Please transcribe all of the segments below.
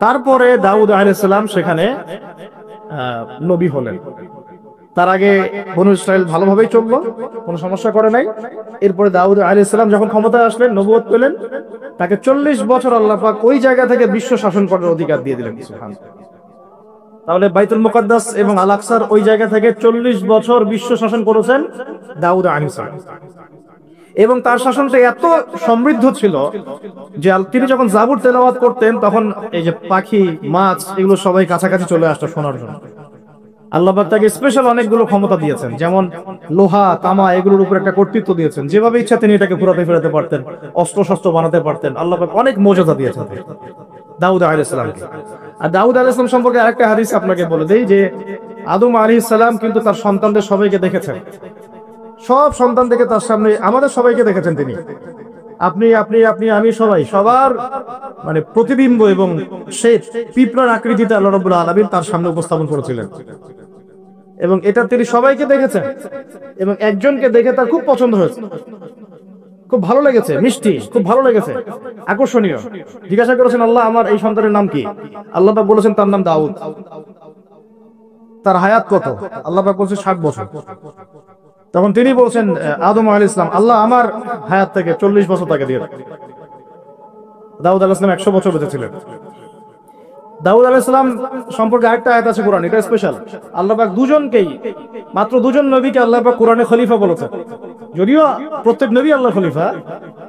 তারপরে দাউদ আলাইহিস সালাম সেখানে নবী হলেন। তার আগে বনু ইসরাইল ভালোভাবেই চললো, কোনো সমস্যা করে নাই। এরপরে দাউদ আলাইহিস সালাম যখন ক্ষমতায় আসলেন, নবুয়ত পেলেন, তাকে 40 বছর আল্লাহ পাক ওই জায়গা থেকে বিশ্ব শাসন করার অধিকার দিয়ে দিলেন। সুবহানাল্লাহ। তাহলে বাইতুল মুকাদ্দাস এবং আল আকসার ওই জায়গা থেকে 40 বছর বিশ্ব শাসন করেছেন দাউদ আলাইহিস সালাম। এবং তার শাসনটা এত সমৃদ্ধ ছিল যে তিনি যখন জাবুর তেলাওয়াত করতেন তখন এই যে পাখি, মাছ, এগুলো সবাই কাছাকাছি চলে আসতো শোনার জন্য। আল্লাহ পাক তাকে স্পেশাল অনেকগুলো ক্ষমতা দিয়েছেন, যেমন লোহা, তামা এগুলোর উপর একটা কর্তৃত্ব দিয়েছেন। যেভাবে ইচ্ছা তিনি এটাকে ঘুরাতে ফেরাতে পারতেন, অস্ত্র শস্ত্র বানাতে পারতেন। আল্লাহ পাক অনেক মর্যাদা দিয়েছেন দাউদ আলাইহিস সালামকে। আর দাউদ আলাইহিস সালাম সম্পর্কে আরেকটা হাদিস আপনাকে বলে দেই যে আদম আলাইহিস সালাম কিন্তু তার সন্তানদের সবাইকে দেখেছেন। সব সন্তান থেকে তার সামনে আমাদের সবাইকে দেখেছেন তিনি। আপনি আপনি আপনি আমি সবাই সবার মানে প্রতিবিম্ব এবং সেই পিঁপড়ার আকৃতিতে আল্লাহ রাব্বুল আলামিন তার সামনে উপস্থাপন করেছিলেন। এবং এটা তিনি সবাইকে দেখেছেন এবং একজনকে দেখে তার খুব পছন্দ হয়েছে, খুব ভালো লেগেছে, মিষ্টি, খুব ভালো লেগেছে, আকর্ষণীয়। জিজ্ঞাসা করেছেন, আল্লাহ আমার এই সন্তানের নাম কি? আল্লাহ পাক বলেছেন তার নাম দাউদ। তার হায়াত কত? আল্লাহ পাক বলেছেন 60 বছর। তখন তিনি বলছেন আদম আলাইহিস সালাম, আল্লাহ আমার হায়াত থেকে 40 বছর তাকে দিয়ে দেন। দাউদ আলাইহিস সালাম 100 বছর বেঁচে ছিলেন। দাউদ আলাইহিস সালাম সম্পর্কে আরেকটা আয়াত আছে কোরআনে, এটা স্পেশাল। আল্লাহ পাক দুজনকেই, মাত্র দুজন নবীকে আল্লাহ পাক কোরআনে খলিফা বলেছেন। যদিও প্রত্যেক নবী আল্লাহর খলিফা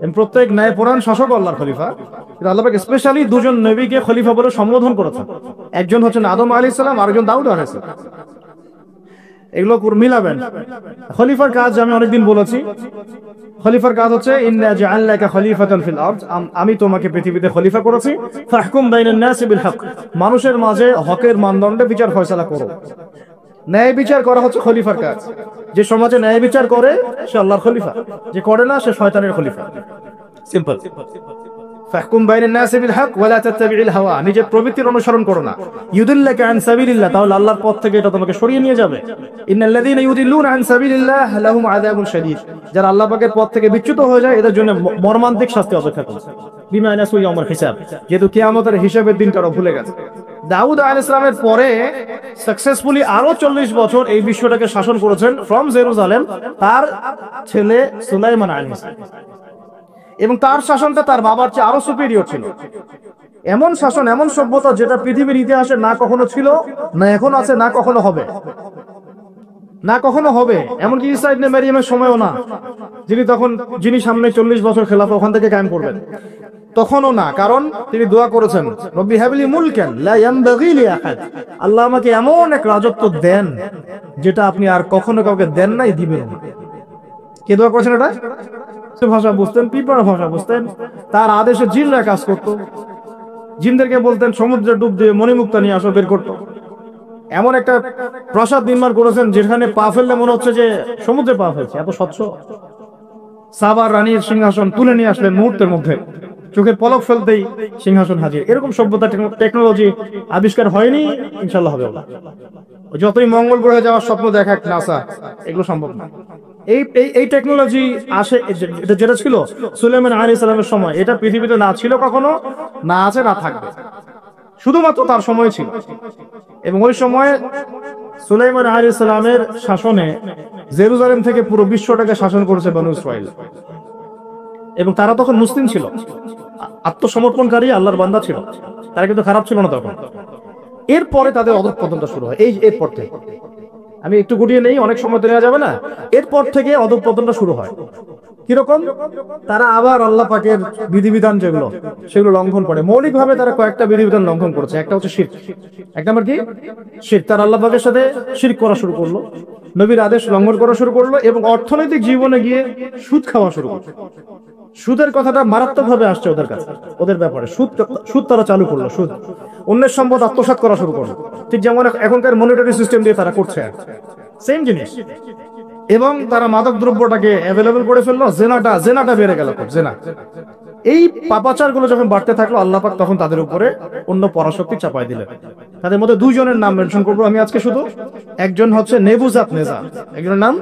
এবং প্রত্যেক ন্যায়পরায়ণ শাসক আল্লাহর খলিফা, কিন্তু আল্লাহ পাক স্পেশালি দুজন নবীকে খলিফা বলে সম্বোধন করেছেন। একজন হচ্ছেন আদম আলাইহিস সালাম, আরেকজন দাউদ আলাইহিস সালাম। এগুলো মিলাবেন। খলিফার কাজ আমি অনেকদিন বলেছি, খলিফার কাজ হচ্ছে ইন্না জাআলনাকা খলিফাতান ফিল আরদ, আমি তোমাকে পৃথিবীতে খলিফা করেছি। ফাহকুম বাইনান নাসি বিল হক, মানুষের মাঝে হকের মানদণ্ডে বিচার ফয়সালা করো। ন্যায় বিচার করা হচ্ছে খলিফার কাজ। যে সমাজে ন্যায় বিচার করে সে আল্লাহর খলিফা, যে করে না সে শয়তানের খলিফা। সিম্পল। ফাহকুম বাইনান নাসি বিল হক ওয়া লা তাত্তাবি'ল হাওয়া, নিজের প্রবৃত্তির অনুসরণ করো না। ইউদিল্লাকা আন সাবিলিল্লাহ, তাহলে আল্লাহর পথ থেকে এটা তোমাকে সরিয়ে নিয়ে যাবে। ইন্নাল্লাযীনা ইউদিল্লুনা আন সাবিলিল্লাহ লাহুম আযাবুন শাদীদ, যারা আল্লাহ পাকের পথ থেকে বিচ্যুত হয়ে যায় এদের জন্য মর্মান্তিক শাস্তি অপেক্ষা করছে। বিমা নাসু ইয়াউমুল হিসাব, যেহেতু কিয়ামতের হিসাবের দিনটা ওরা ভুলে গেছে। দাউদ আলাইহিস সালামের পরে সাকসেসফুলি আরো 40 বছর এই বিশ্বটাকে শাসন করেছেন ফ্রম জেরুজালেম তার ছেলে সুলাইমান আলাইহিস সালাম। এবং তার শাসনটা তার বাবার চেয়ে আরো সুপিরিয়র ছিল। এমন শাসন, এমন সভ্যতা যেটা পৃথিবীর ইতিহাসে না কখনো ছিল, না এখন আছে, না কখনো হবে, না কখনো হবে। এমনকি ঈসা ইবনে মারইয়ামের সময়ও না, যিনি সামনে 40 বছর খেলাফত ওখান থেকে কায়েম করবেন, তখনও না। কারণ তিনি দোয়া করেছেন, রব্বি হাবলি মুলকান লা ইয়ানবাগি লি আহাদ, আল্লাহ আমাকে এমন এক রাজত্ব দেন যেটা আপনি আর কখনো কাউকে দেন নাই, দিবেন না। কে দোয়া করেছেন এটা? ভাষা বুঝতেন, পিঁপড়ার ভাষা বুঝতেন, তার আদেশে জিনরা কাজ করত। জিনদেরকে বলতেন সমুদ্রে ডুব দিয়ে মণিমুক্তা নিয়ে আসো, বের করতো। এমন একটা প্রাসাদ নির্মাণ করেছেন যেখানে পা ফেললে মনে হচ্ছে যে সমুদ্রে পা ফেলছে, এত স্বচ্ছ। সাবার রানীর সিংহাসন তুলে নিয়ে আসলেন মুহূর্তের মধ্যে, চোখের পলক ফেলতেই সিংহাসন হাজির। এরকম সভ্যতা, টেকনোলজি আবিষ্কার হয়নি, ইনশাল্লাহ হবে না। যতই মঙ্গল গ্রহে যাওয়ার স্বপ্ন দেখা নাসা, এগুলো সম্ভব না। এই টেকনোলজি আসে, যেটা ছিল সুলাইমান আলাইহিস সালামের সময়, এটা পৃথিবীতে না ছিল কখনো, না আছে, না থাকবে, শুধুমাত্র তার সময় ছিল। এবং ওই সময় সুলাইমান আলাইহিস সালামের শাসনে জেরুজালেম থেকে পুরো বিশ্বটাকে শাসন করেছে বনু ইসরাইল। এবং তারা তখন মুসলিম ছিল, আত্মসমর্পণকারী আল্লাহর বান্দা ছিল, তারা কিন্তু খারাপ ছিল না তখন। এরপরে তাদের অধঃপতনটা শুরু হয়। এরপর থেকে আমি একটু গুটিয়ে নেই, অনেক সময় তো নেওয়া যাবে না। এরপর থেকে অধঃপতনটা শুরু হয়। কিরকম? তারা আবার আল্লাহ পাকের বিধিবিধান যেগুলো, সেগুলো লঙ্ঘন করে। মৌলিকভাবে তারা কয়েকটা বিধিবিধান লঙ্ঘন করেছে। একটা হচ্ছে শিরক। এক নম্বর কি? শিরক। তারা আল্লাহ পাকের সাথে শিরক করা শুরু করলো, নবীর আদেশ লঙ্ঘন করা শুরু করলো, এবং অর্থনৈতিক জীবনে গিয়ে সুদ খাওয়া শুরু করলো। সুদের কথাটা মারাত্মকভাবে আসছে ওদের কাছে, ওদের ব্যাপারে। সুদ তারা চালু করলো, সুদ। অন্যের সম্পদ আত্মসাৎ করা শুরু করলো, ঠিক যেমন এখনকার মনিটরি সিস্টেম দিয়ে তারা করছে, সেম জিনিস। এবং তারা মাদক দ্রব্যটাকে অ্যাভেলেবল করে ফেললো, জেনাটা বেড়ে গেল, জেনা। এই পাপাচার গুলো যখন বাড়তে থাকলো, আল্লাহ পাক তখন তাদের উপরে অন্য পরাশক্তি চাপাই দিলেন। তাদের মধ্যে দুইজনের নাম মেনশন করবো আমি আজকে শুধু। একজন হচ্ছে নেবুজাদনেজার, একজনের নাম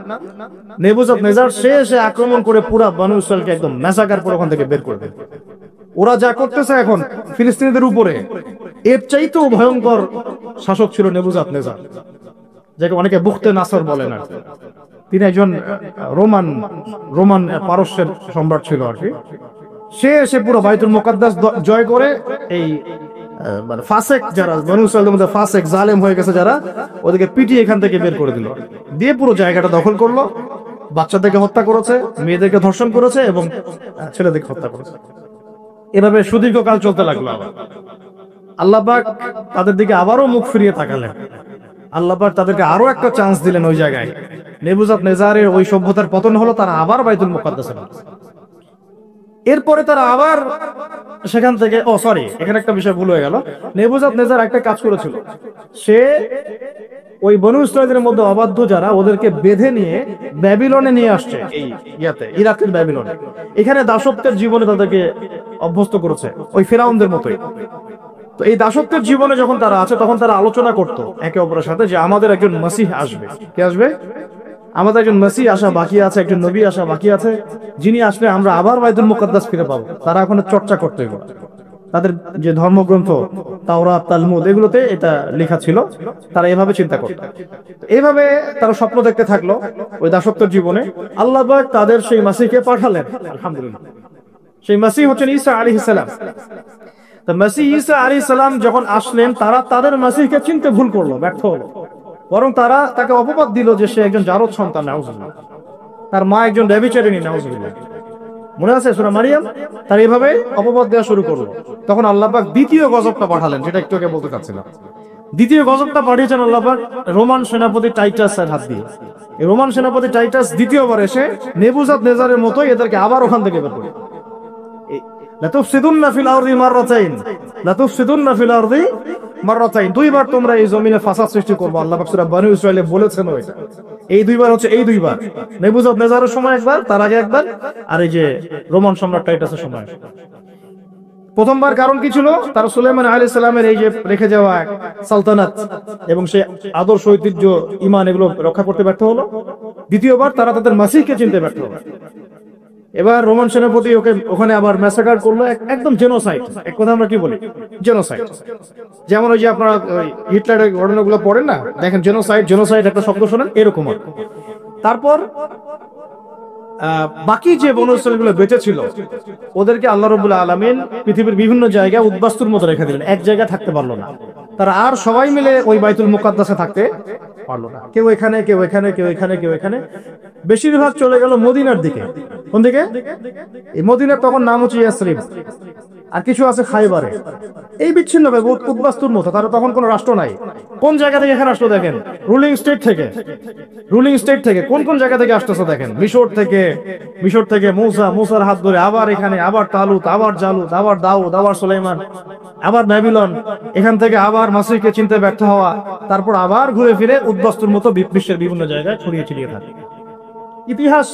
নেবুজাদনেজার। সে এসে আক্রমণ করে পুরা বনু ইসরাইলকে একদম ম্যাসাকার করে ওখান থেকে বের করবে। ওরা যা করতেছে এখন ফিলিস্তিনিদের উপরে, এর চাইতেও ভয়ঙ্কর শাসক ছিল নেবুজাদনেজার, যাকে অনেকে বুখতে নাসর বলেন আর কি। তিনি একজন রোমান পারস্যের সম্রাট ছিল আর কি। সে এসে পুরো বাইতুল মুকাদ্দাস জয় করে এই মানে ফাসেক যারা বনু ইসরাইলের মধ্যে ফাসেক জালেম হয়ে গেছে যারা, ওদেরকে পিটিয়ে এখান থেকে বের করে দিল, দিয়ে পুরো জায়গাটা দখল করলো। বাচ্চাদেরকে হত্যা করেছে, মেয়েদেরকে ধর্ষণ করেছে এবং ছেলেদেরকে হত্যা করেছে। এভাবে সুদীর্ঘকাল চলতে লাগলো। আবার আল্লাহ পাক তাদের দিকে আবারও মুখ ফিরিয়ে তাকালেন। আল্লাহ পাক তাদেরকে আরো একটা চান্স দিলেন। ওই জায়গায় নেবুজাদনেজারের ওই সভ্যতার পতন হলো, তারা আবার বাইতুল মুকাদ্দাসে গেল। এরপরে তারা আবার সেখান থেকে এখানে একটা বিষয় ভুল হয়ে গেল। নেবুজাদনেজার একটা কাজ করেছিল, সে ওই বনু ইসরাইলের মধ্যে অবাধ্য যারা, ওদেরকে বেঁধে নিয়ে ব্যাবিলনে নিয়ে আসছে, এই ইরাকের ব্যাবিলনে। এখানে দাসত্বের জীবনে তাদেরকে অভ্যস্ত করেছে, ওই ফিরাউনদের মতোই। তো এই দাসত্বের জীবনে যখন তারা আছে, তখন তারা আলোচনা করতো একে অপরের সাথে যে আমাদের একজন মসিহ আসবে। কে আসবে? আমাদের একজন মসিহ আসা বাকি আছে, একজন নবী আসা বাকি আছে, যিনি আসলে আমরা আবার বাইতুল মুকাদ্দাস ফিরে পাবো। তারা এখন চর্চা করতে গেল, তাদের যে ধর্মগ্রন্থ তাওরাত, তালমুদ, এগুলোতে এটা লেখা ছিল। তারা এভাবে চিন্তা করত, এইভাবে তারা স্বপ্ন দেখতে থাকলো ওই দাসত্বের জীবনে। আল্লাহ পাক তাদের সেই মাসিহকে পাঠালেন। আলহামদুলিল্লাহ, সেই মাসিহ হচ্ছেন ঈসা আলাইহিস সালাম। তো মাসিহ ঈসা আলাইহিস সালাম যখন আসলেন, তারা তাদের মাসিহকে চিনতে ভুল করলো, ব্যর্থ হলো। বরং তারা তাকে অপবাদ দিল যে সে একজন জারদ সন্তান, নাউজুবিল্লাহ, তার মা একজন ব্যভিচারিণী, নাউজুবিল্লাহ। মনে আছে সূরা মারিয়াম? তার এভাবে অপবাদ দেওয়া শুরু করলো। তখন আল্লাহ পাক দ্বিতীয় গজবটা পাঠালেন, যেটা একটু আগে বলতে চাচ্ছিলাম। দ্বিতীয় গজবটা পাঠিয়েছেন আল্লাহ পাক রোমান সেনাপতি টাইটাসের হাত দিয়ে। এই রোমান সেনাপতি টাইটাস দ্বিতীয়বার এসে নেবুজাদনেজারের মতোই এদেরকে আবার ওখান থেকে বের করে। লাতুফসিদুন্না ফিল আরদি মাররাতাইন, লাতুফসিদুন্না ফিল আরদি মাররাতাইন, দুইবার তোমরা এই জমিনে ফাসাদ সৃষ্টি করবে। আল্লাহ পাক সূরা বনী ইসরাঈলে বলেছেন ওইটা। এই দুইবার হচ্ছে এই দুইবার, নেবুজাদনেজারের সময় একবার, তার আগে একবার, আর এই যে রোমান সম্রাট টাইটাসের সময়। প্রথমবার কারণ কি ছিল? তারা সুলাইমান আলাইহিস সালামের এই যে রেখে যাওয়া সালতানাত এবং সে আদর্শ, ঐতিহ্য, ঈমান, এগুলো রক্ষা করতে ব্যর্থ হলো। দ্বিতীয়বার তারা তাদের মাসিহকে চিনতে ব্যর্থ হলো। এবার রোমান সেনাপতি ওখানে আবার ম্যাসাকার করলো, একদম জেনোসাইড। এক কথা আমরা কি বলি? জেনোসাইড। যেমন ওই যে আপনারা হিটলারের ঘটনাগুলো পড়েন না, দেখেন জেনোসাইড একটা শব্দ শোনেন, এরকম। তারপর বাকি যে বনু ইসরাঈলগুলো বেঁচে ছিল, ওদেরকে আল্লাহ রাব্বুল আলামিন পৃথিবীর বিভিন্ন জায়গায় উদ্বাস্তুর মতো রেখে দিলেন। এক জায়গায় থাকতে পারলো না তারা, আর সবাই মিলে ওই বাইতুল মুকাদ্দাসে থাকতে পারলো না। কেউ এখানে, কেউ এখানে, কেউ এখানে, কেউ এখানে। বেশিরভাগ চলে গেল মদিনার দিকে। কোন দিকে? এই মদিনার তখন নাম হচ্ছে ইয়াসরিব, আর কিছু আছে খাইবারে। এই বিচ্ছিন্ন ভাবে উদ্বাস্তুর মতো, তারা তখন কোনো রাষ্ট্র নাই। কোন জায়গা থেকে এখানে আসলো দেখেন? রুলিং স্টেট থেকে কোন কোন জায়গা থেকে আসতেছে দেখেন? মিশর থেকে মূসার হাত ধরে আবার এখানে, আবার তালুত, আবার জালুত, আবার দাউদ, আবার সুলাইমান, আবার ব্যাবিলন, এখান থেকে আবার মাসিহকে চিনতে ব্যর্থ হওয়া, তারপর আবার ঘুরে ফিরে উদ্বাস্তুর মতো বিশ্বের বিভিন্ন জায়গায় ছড়িয়ে ছিটিয়ে থাকে। ইতিহাস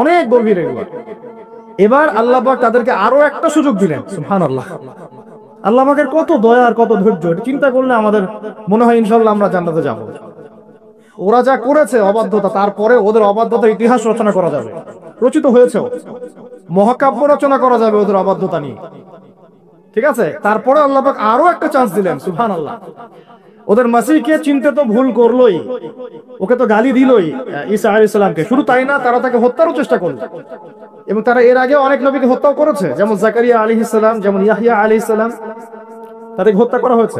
অনেক গভীর এগুলো। এবার আল্লাহ পাক তাদেরকে আরো একটা সুযোগ দিলেন। সুবহানাল্লাহ, আল্লাহ পাকের কত দয়া আর কত ধৈর্য, চিন্তা করলে আমাদের মনে হয় ইনশাআল্লাহ আমরা জান্নাতে যাব। ওরা যা করেছে অবাধ্যতা, তারপরে ওদের অবাধ্যতার ইতিহাস রচনা করা যাবে, রচিত হয়েছেও, মহাকাব্য রচনা করা যাবে ওদের অবাধ্যতা নিয়ে। ঠিক আছে? তারপরে আল্লাহ পাক আরো একটা চান্স দিলেন। সুবহানাল্লাহ, ওদের মাসিহকে চিনতে তো ভুল করলোই, ওকে তো গালি দিলই ঈসা আলাইহিস সালামকে। শুধু তাই না, তারা তাকে হত্যারও চেষ্টা করলো, এবং তারা এর আগে অনেক নবীকে হত্যাও করেছে, যেমন জাকারিয়া আলাইহিস সালাম, যেমন ইয়াহইয়া আলাইহিস সালাম, তাদেরকে হত্যা করা হয়েছে।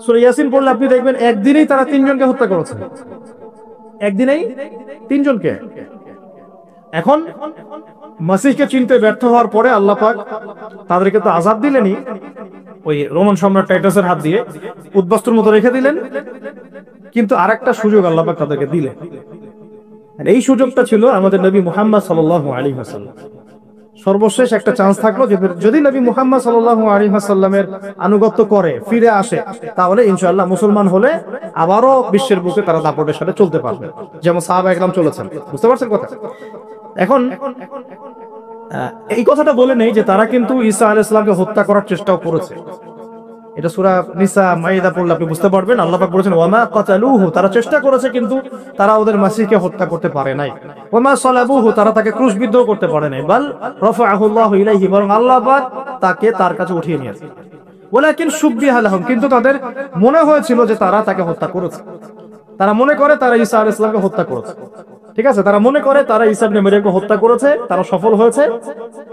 সূরা ইয়াসিন পড়লে আপনি দেখবেন একদিনেই তারা 3 জনকে হত্যা করেছে, একদিনেই 3 জনকে। এখন মাসিহকে চিনতে ব্যর্থ হওয়ার পরে আল্লাহ পাক তাদেরকে তো আযাব দিলেনই, ওই রোমান সম্রাট টাইটাসের হাত দিয়ে উদ্বাস্তুর মতো রেখে দিলেন, কিন্তু আরেকটা সুযোগ আল্লাহ পাক তাদেরকে দিলেন। এই সুযোগটা ছিল আমাদের নবী মুহাম্মদ সাল্লাল্লাহু আলাইহি ওয়াসাল্লাম। সর্বশেষ একটা চান্স থাকলো যে যদি নবী মুহাম্মদ সাল্লাল্লাহু আলাইহি ওয়াসাল্লামের আনুগত্য করে, ফিরে আসে, তাহলে ইনশাআল্লাহ মুসলমান হলে আবারও বিশ্বের বুকে তারা দাপটের সাথে চলতে পারবে, যেমন সাহাবা একরাম চলেছেন। বুঝতে পারছেন কথা? এখন এই কথাটা বলে নেই যে তারা কিন্তু ঈসা আলাইহিস সালামকে হত্যা করার চেষ্টাও করেছে। এটা সূরা নিসা মাইদা পড়লে আপনি বুঝতে পারবেন। আল্লাহ পাক বলেছেন ওয়ামা কাতালুহু, তারা চেষ্টা করেছে কিন্তু তারা ওদের মাসিহকে হত্যা করতে পারে নাই। ওয়ামা সালাবুহু, তারা তাকে ক্রুশবিদ্ধ করতে পারে নাই। বাল রাফাআহু আল্লাহু ইলাইহি, বরং আল্লাহ পাক তাকে তার কাছে উঠিয়ে নিয়েছে। ওয়ালাকিন শুববিহা লাহুম, কিন্তু তাদের মনে হয়েছিল যে তারা তাকে হত্যা করেছে। তারা মনে করে তারা ঈসা আলাইহিস সালামকে হত্যা করেছে। ঠিক আছে, তারা মনে করে তারা ঈসা ইবনে মারইয়ামকে হত্যা করেছে, তারা সফল হয়েছে,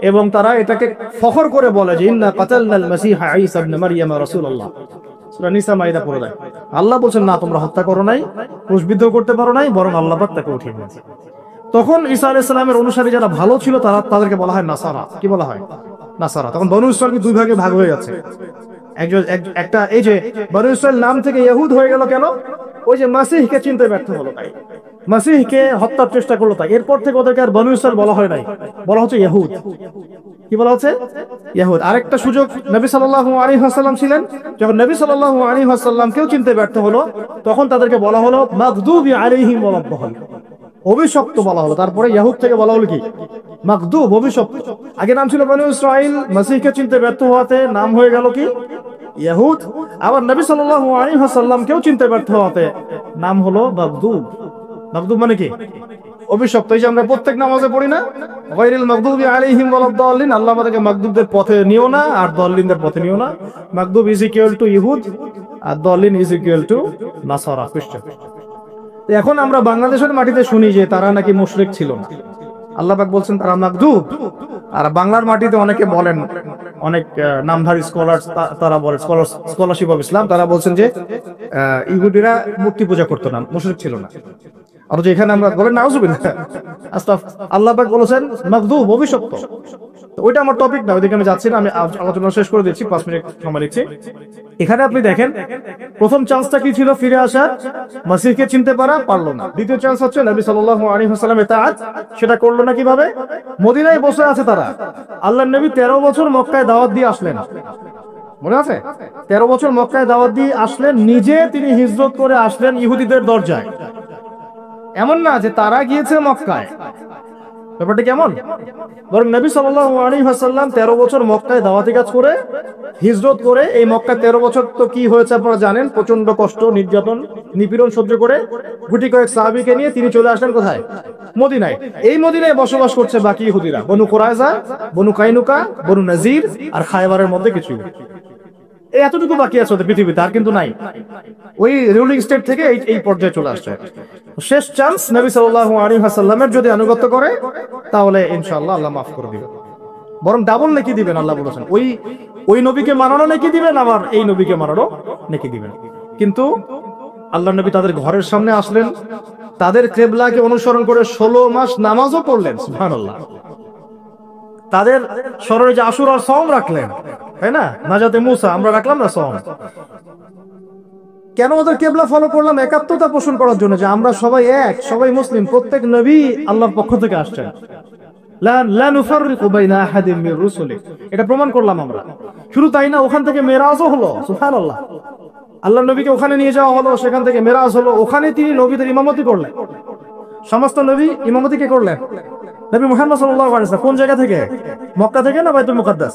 এবং তারা এটাকে ফখর করে বলে যে ইন্না কাতালনাল মাসীহা ঈসা ইবনে মারইয়াম রাসূলুল্লাহ। সূরা নিসা মাইদা পড়ে দেয়। আল্লাহ বলেন না, তোমরা হত্যা করো নাই, ক্রুশবিদ্ধ করতে পারো নাই, বরং আল্লাহ পাক তাকে উঠিয়ে নিয়েছে। তখন ঈসা আলাইহিস সালামের অনুসারী যারা ভালো ছিল তাদেরকে বলা হয় নাসারা। কি বলা হয়? নাসারা। তখন বনু ইসরাঈল দুই ভাগে ভাগ হয়ে যাচ্ছে। একটা এই যে বনু ইসরাঈল নাম থেকে ইহুদ হয়ে গেল কেন? ওই যে মাসিহকে চিনতে ব্যর্থ হলো তাই, মাসিহকে হত্যার চেষ্টা করলো তাই। এরপর থেকে ওদেরকে আর বনু ইসরাঈল বলা হয় নাই, বলা হচ্ছে ইহুদ। কি বলা হচ্ছে? ইহুদ। আরেকটা সুযোগ নবী সাল্লাল্লাহু আলাইহি ওয়াসাল্লাম ছিলেন, যখন নবী সাল্লাল্লাহু আলাইহি ওয়াসাল্লাম কেউ চিনতে ব্যর্থ হলো, তখন তাদেরকে বলা হলো মাগদুবি আলাইহিম ওয়া লাদ্দাল্লিন, অভিশপ্ত বলা হলো। তারপরে ইহুদ থেকে বলা হলো কি? মাগদুব, অভিশপ্ত। আগে নাম ছিল বনু ইসরাঈল, মাসিহকে চিনতে ব্যর্থ হওয়াতে নাম হয়ে গেল কি? ইহুদ। আবার নবী সাল্লাল্লাহু আলাইহি ওয়াসাল্লাম কেউ চিনতে ব্যর্থ হওয়াতে নাম হলো মাগদুব। মাগদুব মানে কি? অভিশপ্ত। এই যে আমরা প্রত্যেক নামাজে পড়ি না, গায়রিল মাগদুবি আলাইহিম ওয়া লাদ্দাল্লিন, আল্লাহ আমাদেরকে মাগদুবদের পথে নিও না আর দাল্লিনদের পথে নিও না। মাগদুব ইজ ইকুয়াল টু ইহুদ আর দাল্লিন ইজ ইকুয়াল টু নাসারা, খ্রিস্টান। এখন আমরা বাংলাদেশের মাটিতে শুনি যে তারা নাকি মুশরিক ছিল না, আল্লাহ পাক বলছেন তারা মাগদুব। আর বাংলার মাটিতে অনেকে বলেন, অনেক নামধারী স্কলার, তারা বলে স্কলারশিপ অফ ইসলাম, তারা বলছেন যে ইহুদিরা মূর্তি পূজা করতো না, মুশরিক ছিল না। আর যে এখানে আমরা বলেন নাউজুবিল্লাহ, আল্লাহ পাক বলেছেন মাগদুব, অভিশপ্ত। তো ওইটা আমার টপিক না, ওইদিকে আমি যাচ্ছি না, আমি আলোচনা শেষ করে দিচ্ছি, 5 মিনিট সময় নিচ্ছি। এখানে আপনি দেখেন প্রথম চান্সটা কি ছিল? ফিরে আসার, মাসিহকে চিনতে পারলো না। দ্বিতীয় চান্স হচ্ছে নবী সাল্লাল্লাহু আলাইহি ওয়াসাল্লামের ইতাআত, সেটা করলো না। কিভাবে? মদিনায় বসে আছে তারা, আল্লাহর নবী 13 বছর মক্কায় দাওয়াত দিয়ে আসলেন, মনে আছে? 13 বছর মক্কায় দাওয়াত দিয়ে আসলেন, নিজে তিনি হিজরত করে আসলেন ইহুদিদের দরজায়। এমন না যে তারা গিয়েছে মক্কায়, ব্যাপারটা কেমন? বরং নবী সাল্লাল্লাহু আলাইহি ওয়াসাল্লাম 13 বছর মক্কায় দাওয়াতি কাজ করে হিজরত করে, এই মক্কায় 13 বছর তো কি হয়েছে আপনারা জানেন, প্রচন্ড কষ্ট, নির্যাতন, নিপীড়ন সহ্য করে গুটি কয়েক সাহাবীকে নিয়ে তিনি চলে আসলেন কোথায়? মদিনায়। এই মদিনায় বসবাস করছে বাকি ইহুদিরা, বনু কুরাইজা, বনু কাইনুকা, বনু নাজির আর খায়বারের মধ্যে কিছু। এই এতটুকু বাকি আছে ওদের পৃথিবীতে, আর কিন্তু নাই। ওই রুলিং স্টেট থেকে এই পর্যায়ে চলে আসছে। শেষ চান্স, নবী সাল্লাল্লাহু আলাইহি ওয়াসাল্লামের যদি আনুগত্য করে তাহলে ইনশাআল্লাহ আল্লাহ মাফ করে দিবেন, বরং ডাবল নেকি দিবেন। আল্লাহ বলেছেন ওই নবীকে মানানো নেকি দিবেন, আবার এই নবীকে মানানো নেকি দিবেন। কিন্তু আল্লাহ নবী তাদের ঘরের সামনে আসলেন, তাদের কিবলাকে অনুসরণ করে 16 মাস নামাজও পড়লেন, সুবহানাল্লাহ। তাদের স্মরণে যে আশুরার সওম রাখলেন, তাই না? নাজাতে মুসা আমরা রাখলাম না সওম। কেন ওদের কিবলা ফলো করলাম? একাত্মতা পোষণ করার জন্য, যে আমরা সবাই এক, সবাই মুসলিম, প্রত্যেক নবী আল্লাহর পক্ষ থেকে আসছেন। লা নুফাররিকু বাইনা আহাদিন মির রুসুলি, এটা প্রমাণ করলাম আমরা। শুধু তাই না, ওখান থেকে মেরাজও হলো, সুবহানাল্লাহ। আল্লাহ নবীকে ওখানে নিয়ে যাওয়া হলো, সেখান থেকে মেরাজ হলো, ওখানে তিনি নবীদের ইমামতি করলেন। সমস্ত নবী ইমামতি কে করলেন? নবী মুহাম্মদ সাল্লাল্লাহু আলাইহি ওয়াসাল্লাম। কোন জায়গা থেকে? মক্কা থেকে না বাইতুল মুকাদ্দাস?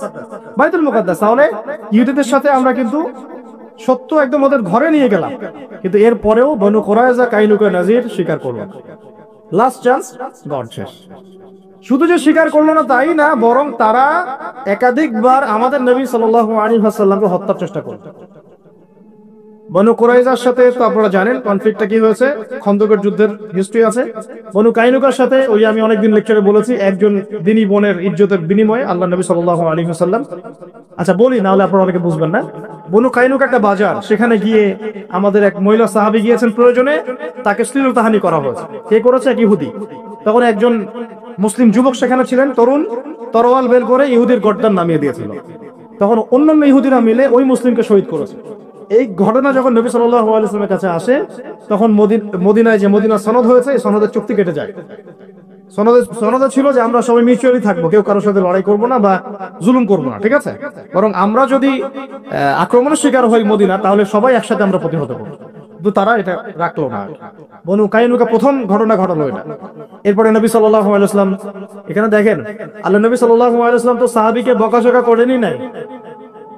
বাইতুল মুকাদ্দাস। তাহলে ইহুদিদের সাথে আমরা কিন্তু সত্য একদম ওদের ঘরে নিয়ে গেলাম, কিন্তু এর পরেও বনু কুরাইজা, কাইনুকা, নাজির স্বীকার করলো। লাস্ট চান্স, গড শেষ। শুধু যে স্বীকার করলো না তাই না, বরং তারা একাধিকবার আমাদের নবী সাল্লাল্লাহু আলাইহি ওয়াসাল্লামকে হত্যার চেষ্টা করলো। বনু কুরাইজার সাথে তো আপনারা জানেন কনফ্লিক্টটা কি হয়েছে, খন্দকের যুদ্ধের হিস্ট্রি আছে। বনু কাইনুকার সাথে ওই আমি অনেকদিন লেকচারে বলেছি, একজন দিনী বোনের ইজ্জতের বিনিময়ে আল্লাহ নবী সাল্লাল্লাহু আলাইহি ওয়াসাল্লাম, আচ্ছা বলি না হলে আপনারা অনেকে বুঝবেন না। বনু কাইনুকা একটা বাজার, সেখানে গিয়ে আমাদের এক মহিলা সাহাবী গিয়েছেন প্রয়োজনে, তাকে শ্লীলতাহানি করা হয়েছে। কে করেছে? এক ইহুদি। তখন একজন মুসলিম যুবক সেখানে ছিলেন, তরুণ, তরোয়াল বের করে ইহুদির গর্দান নামিয়ে দিয়েছিল। তখন অন্যান্য ইহুদিরা মিলে ওই মুসলিমকে শহীদ করেছে। এই ঘটনা যখন নবী সাল্লাল্লাহু আলাইহি ওয়াসাল্লামের কাছে আসে, তখন মদিনায় যে মদিনা সনদ হয়েছে, এই সনদের চুক্তি কেটে যায়। সনদে ছিল যে আমরা সবাই মিউচুয়ালি থাকবো, কেউ কারোর সাথে লড়াই করবো না বা জুলুম করবো না, ঠিক আছে? বরং আমরা যদি আক্রমণের শিকার হই মদিনা, তাহলে সবাই একসাথে আমরা প্রতিহত করবো। কিন্তু তারা এটা রাখলো না। বনু কাইনুকা প্রথম ঘটনা ঘটালো এটা। এরপরে নবী সাল্লাল্লাহু আলাইহি ওয়াসাল্লাম, এখানে দেখেন আল্লাহ নবী সাল্লাল্লাহু আলাইহি ওয়াসাল্লাম তো সাহাবীকে বকাঝকা করেনই নাই,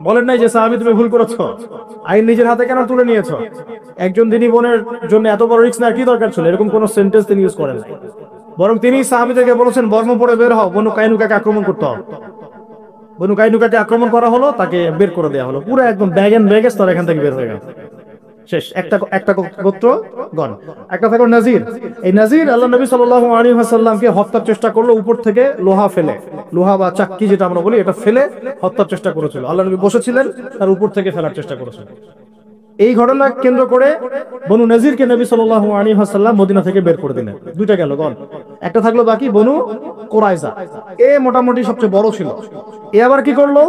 বলেন নাই যে সাহাবী তুমি ভুল করেছো, আইন নিজের হাতে কেন তুলে নিয়েছো, একজন দিনী বোনের জন্য এত বড় রিস্ক নেওয়ার কি দরকার ছিল, এরকম কোন সেন্টেন্স তিনি ইউজ করেন নাই। বরং তিনি সাহাবীদেরকে বলেছেন বর্ম পরে বের হও, বনু কাইনুকাকে আক্রমণ করতে হবে। বনু কাইনুকাকে আক্রমণ করা হলো, তাকে বের করে দেওয়া হলো, পুরো একদম ব্যাগ এন্ড ব্যাগেজ তারা এখান থেকে বের হয়ে গেল, শেষ। একটা গোত্র গণ। একটা থাকলো নাজির। এই নাজির আল্লাহ নবী সাল্লাল্লাহু আলাইহি ওয়াসাল্লামকে হত্যার চেষ্টা করলো, উপর থেকে লোহা ফেলে, লোহা বা চাক্কি যেটা আমরা বলি, এটা ফেলে হত্যার চেষ্টা করেছিল। আল্লাহ নবী বসেছিলেন, তার উপর থেকে ফেলার চেষ্টা করেছিল। এই ঘটনা কেন্দ্র করে বনু নাজিরকে নবী সাল্লাল্লাহু আলাইহি ওয়াসাল্লাম মদিনা থেকে বের করে দিলেন। দুইটা গেল গণ। একটা থাকলো বাকি বনু কুরাইজা, এ মোটামুটি সবচেয়ে বড় ছিল। এ আবার কি করলো,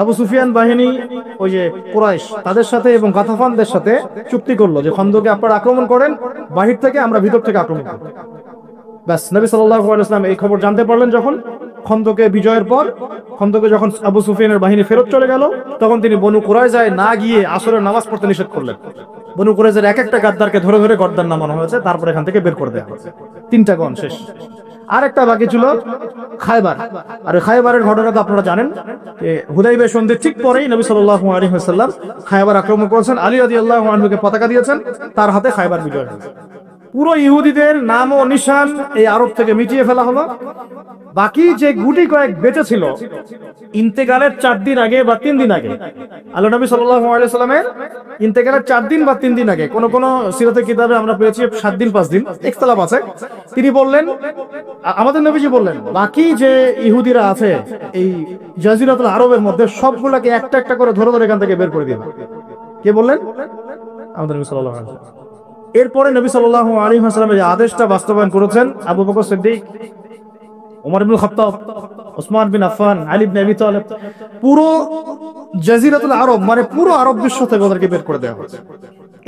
আবু সুফিয়ান বাহিনী, ওই যে কুরাইশ, তাদের সাথে এবং গাতাফানদের সাথে চুক্তি করলো যে খন্দকে আপনারা আক্রমণ করেন, বাহির থেকে আমরা ভিতর থেকে আক্রমণ করব। ব্যাস, নবী সাল্লাল্লাহু আলাইহি ওয়াসাল্লাম এই খবর জানতে পারলেন যখন, খন্দকে বিজয়ের পর, খন্দকে যখন আবু সুফিয়ানের বাহিনী ফেরত চলে গেল, তখন তিনি বনু কুরাইজায় না গিয়ে আসরের নামাজ পড়তে নিষেধ করলেন। বনু কুরাইজার এক একটা গাদ্দারকে ধরে ধরে গর্দান নামানো হয়েছে, তারপর এখান থেকে বের করে দেওয়া হয়েছে। তিনটা গণ শেষ। আর একটা বাকি ছিল খায়বার। আর খায়বারের ঘটনা তো আপনারা জানেন, যে হুদাইবিয়া সন্ধির ঠিক পরেই নবী সাল্লাল্লাহু আলাইহি ওয়াসাল্লাম খায়বার আক্রমণ করেছেন, আলী রাদিয়াল্লাহু আনহুকে পতাকা দিয়েছেন, তার হাতে খায়বার বিজয় হয়েছে। পুরো ইহুদিদের নাম ও নিশান এই আরব থেকে মিটিয়ে ফেলা হলো। বাকি যে গুটি কয়েক বেঁচে ছিল, ইন্তেকালের 4 দিন আগে বা 3 দিন আগে, আল্লাহ নবী সাল্লাল্লাহু আলাইহি ওয়াসাল্লামের ইন্তেকালের 4 দিন বা 3 দিন আগে, কোন কোন সিরাতের কিতাবে আমরা পেয়েছি 7 দিন 5 দিন, ইখতিলাফ আছে, তিনি বললেন, আমাদের নবীজি বললেন, বাকি যে ইহুদিরা আছে এই জাজিরাতুল আরবের মধ্যে, সবগুলোকে একটা একটা করে ধরে ধরে এখান থেকে বের করে দিবেন। কে বললেন? আমাদের নবী সাল্লাল্লাহু আলাইহি ওয়াসাল্লাম। এরপরে নবী সাল্লাল্লাহু আলাইহি ওয়াসাল্লাম এই আদেশটা বাস্তবায়ন করেছেন আবু বকর সিদ্দিক, ওমর ইবনে খাত্তাব, ওসমান বিন আফফান, আলী ইবনে আবি তালেব, পুরো জাজিরাতুল আরব মানে পুরো আরব বিশ্ব থেকে ওদেরকে বের করে দেওয়া হয়েছে।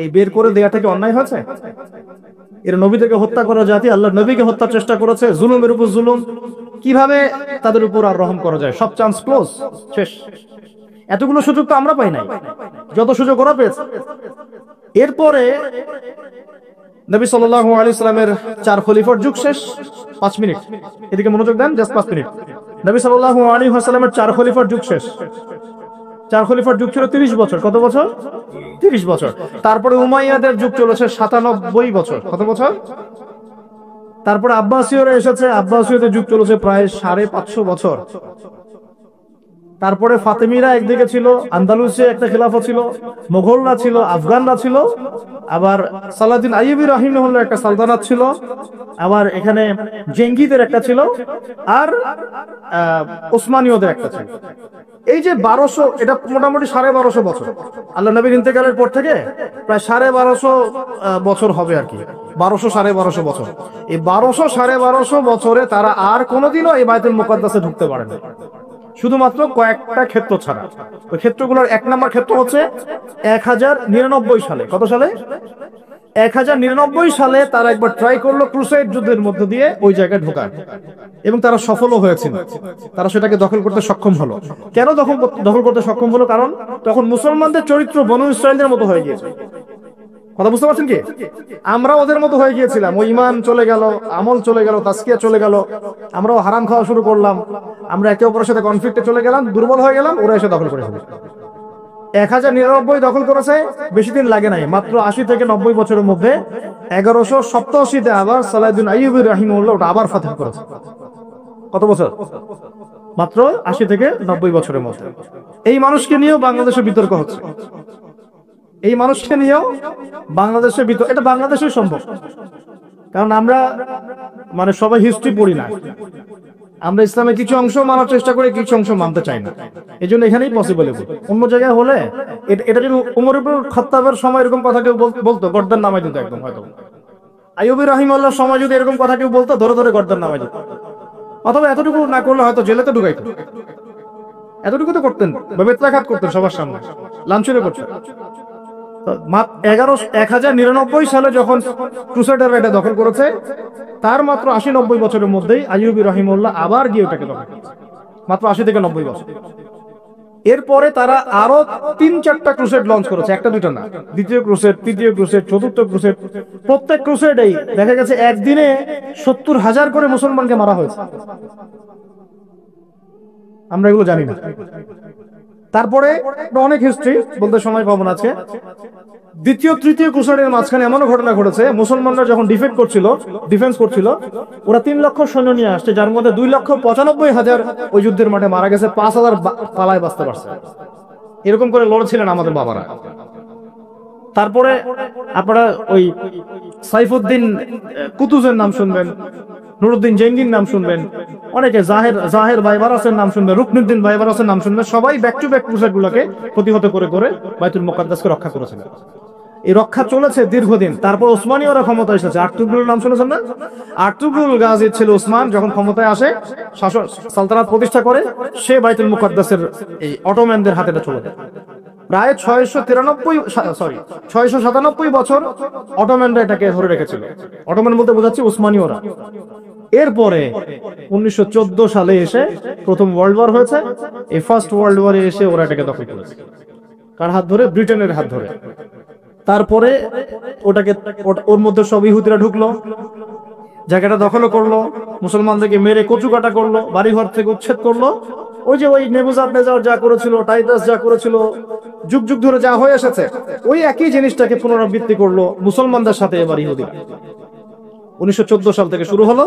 এই বের করে দেওয়াটা কি অন্যায় হয়েছে? এর নবী থেকে হত্যা করা জাতি আল্লাহ নবীকে হত্যার চেষ্টা করেছে, জুলুমের উপর জুলুম, কিভাবে তাদের উপর আর রহম করা যায়? সব চান্স ক্লোজ, শেষ। এতগুলো সুযোগ তো আমরা পাই নাই, যত সুযোগ ওরা পেয়েছে। এরপরে নবী সাল্লাল্লাহু আলাইহি সাল্লামের 4 খলিফার যুগ শেষ। 5 মিনিট এদিকে মনোযোগ দেন, জাস্ট 5 মিনিট। নবী সাল্লাল্লাহু আলাইহি ওয়াসাল্লামের 4 খলিফার যুগ শেষ। 4 খলিফার যুগ ছিল 30 বছর। কত বছর? 30 বছর। তারপরে উমাইয়াদের যুগ চলেছে 97 বছর। কত বছর? তারপরে আব্বাসীয়রা এসেছে, আব্বাসীয়দের যুগ চলেছে প্রায় 550 বছর। তারপরে ফাতেমিরা একদিকে ছিল, আন্দালুসে একটা খিলাফত ছিল, মোগলরা ছিল, আফগানরা ছিল, আবার সালাউদ্দিন আইয়ুবী রাহিমাহুল্লাহ একটা সালতানাত ছিল, আবার এখানে জেঙ্গিদের একটা ছিল, আর ওসমানীয়দের একটা ছিল। এই যে 1200, এটা মোটামুটি 1250 বছর। আল্লাহ নবীর ইন্তেকালের পর থেকে প্রায় 1250 বছর হবে আর কি, 1200-1250 বছর। এই 1200-1250 বছরে তারা আর কোনোদিনও এই বাইতুল মুকাদ্দাসে ঢুকতে পারে না, শুধুমাত্র কয়েকটা ক্ষেত্র ছাড়া। ওই ক্ষেত্রগুলোর 1 নম্বর ক্ষেত্র হচ্ছে 1099 সালে। কত সালে? 1099 সালে তারা একবার ট্রাই করলো ক্রুসেড যুদ্ধের মধ্য দিয়ে ওই জায়গায় ঢোকার, এবং তারা সফলও হয়েছিল। তারা সেটাকে দখল করতে সক্ষম হলো। কেন দখল করতে সক্ষম হলো? কারণ তখন মুসলমানদের চরিত্র বনু ইসরাইলদের মতো হয়ে গিয়েছে। কথা বুঝতে পারছেন কি? আমরা ওদের মতো হয়ে গিয়েছিলাম, ওই ঈমান চলে গেল, আমল চলে গেল, তাসকিয়া চলে গেল, আমরাও হারাম খাওয়া শুরু করলাম, আমরা একে অপরের সাথে কনফ্লিক্টে চলে গেলাম, দুর্বল হয়ে গেলাম, ওরা এসে দখল করে ফেলে। 1099 দখল করেছে, বেশি দিন লাগে নাই, মাত্র 80 থেকে 90 বছরের মধ্যে 1187-তে আবার সালাউদ্দিন আইয়ুবী রাহিমাহুল্লাহ ওটা আবার ফাতহ করেছে। কত বছর? মাত্র 80 থেকে 90 বছরের মধ্যে। এই মানুষকে নিয়েও বাংলাদেশে বিতর্ক হচ্ছে, এই মানুষকে নিয়েও বাংলাদেশে বিতর্ক। এটা বাংলাদেশেই সম্ভব, কারণ আমরা মানে সবাই হিস্ট্রি পড়ি না, আমরা ইসলামের কিছু অংশ মানার চেষ্টা করি, কিছু অংশ মানতে চাই না। এই জন্য এখানেই পসিবল। অন্য জায়গায় হলে এটা যদি উমর ইবনে খাত্তাবের সময় এরকম কথা কেউ বলতো, গর্দান নামাই দিত একদম। হয়তো আইয়ুবী রাহিমাহুল্লাহর সময় যদি এরকম কথা কেউ বলতো, ধরে ধরে গর্দান নামাই দিত, অথবা এতটুকু না করলে হয়তো জেলেতে ঢুকাইতো। এতটুকু তো করতেন, বেত্রাঘাত করতেন সবার সামনে, লাঞ্ছনা করতেন। 1099 সালে যখন ক্রুসেডাররা এটা দখল করেছে, তার মাত্র 80-90 বছরের মধ্যেই আইয়ুবী রাহিমাহুল্লাহ আবার গিয়ে ওটাকে দখল করেছে, মাত্র 80 থেকে 90 বছর। এরপরে তারা আরো 3-4টা ক্রুসেড লঞ্চ করেছে, একটা দুইটা না। দ্বিতীয় ক্রুসেড, তৃতীয় ক্রুসেড, চতুর্থ ক্রুসেড। প্রত্যেক ক্রুসেডেই দেখা গেছে একদিনে 70,000 করে মুসলমানকে মারা হয়েছে। আমরা এগুলো জানি না। তারপরে অনেক হিস্ট্রি বলতে সময় পাবো না আজকে। দ্বিতীয় তৃতীয় ক্রুসাডের মাঝখানে এমনও ঘটনা ঘটেছে, মুসলমানরা যখন ডিফেন্স করছিল, ওরা 3 লক্ষ সৈন্য নিয়ে আসছে, যার মধ্যে 2,95,000 ওই যুদ্ধের মাঠে মারা গেছে, 5,000 পালায় বাঁচতে পারছে। এরকম করে লড়ছিলেন আমাদের বাবারা। তারপরে আপনারা ওই সাইফুদ্দিন কুতুজের নাম শুনবেন, নুরুদ্দিন জেঙ্গির নাম শুনবেন, অনেকে জাহের বাইবারাসের নাম শুনবেন, রুকনুদ্দিন বাইবারাসের নাম শুনবেন। সবাই ব্যাক টু ব্যাক ক্রুসেড গুলোকে প্রতিহত করে করে বাইতুল মুকাদ্দাসকে রক্ষা করেছিলেন। এই রক্ষা চলেছে দীর্ঘদিন। তারপর ওসমানীয়রা ক্ষমতায় এসেছে। আর্তুগরুল নাম শুনেছেন না? আর্তুগরুল গাজী ছিল ওসমান, যখন ক্ষমতায় আসে শাসন সালতানাত প্রতিষ্ঠা করে, সে বাইতুল মুকাদ্দাসের এই অটোম্যানদের হাতে চলে যায়। প্রায় 697 বছর অটোম্যানরা এটাকে ধরে রেখেছিল। অটোম্যান বলতে বোঝাচ্ছি ওসমানীয়রা। এরপরে 1914 সালে এসে প্রথম ওয়ার্ল্ড ওয়ার হয়েছে। এই ফার্স্ট ওয়ার্ল্ড ওয়ারে এসে ওরা এটাকে দখল করেছে। কার হাত ধরে? ব্রিটেনের হাত ধরে। তারপরে ওর মধ্যে সব ইহুদিরা ঢুকলো, জায়গাটা দখল করলো, মুসলমানদেরকে মেরে কচুকাটা করলো, বাড়িঘর থেকে উচ্ছেদ করলো। ওই নেবুজাদনেজার যা করেছিল, টাইটাস যা করেছিল, যুগ যুগ ধরে যা হয়ে এসেছে, ওই একই জিনিসটাকে পুনরাবৃত্তি করলো মুসলমানদের সাথে এবার ইহুদিরা। 1914 সাল থেকে শুরু হলো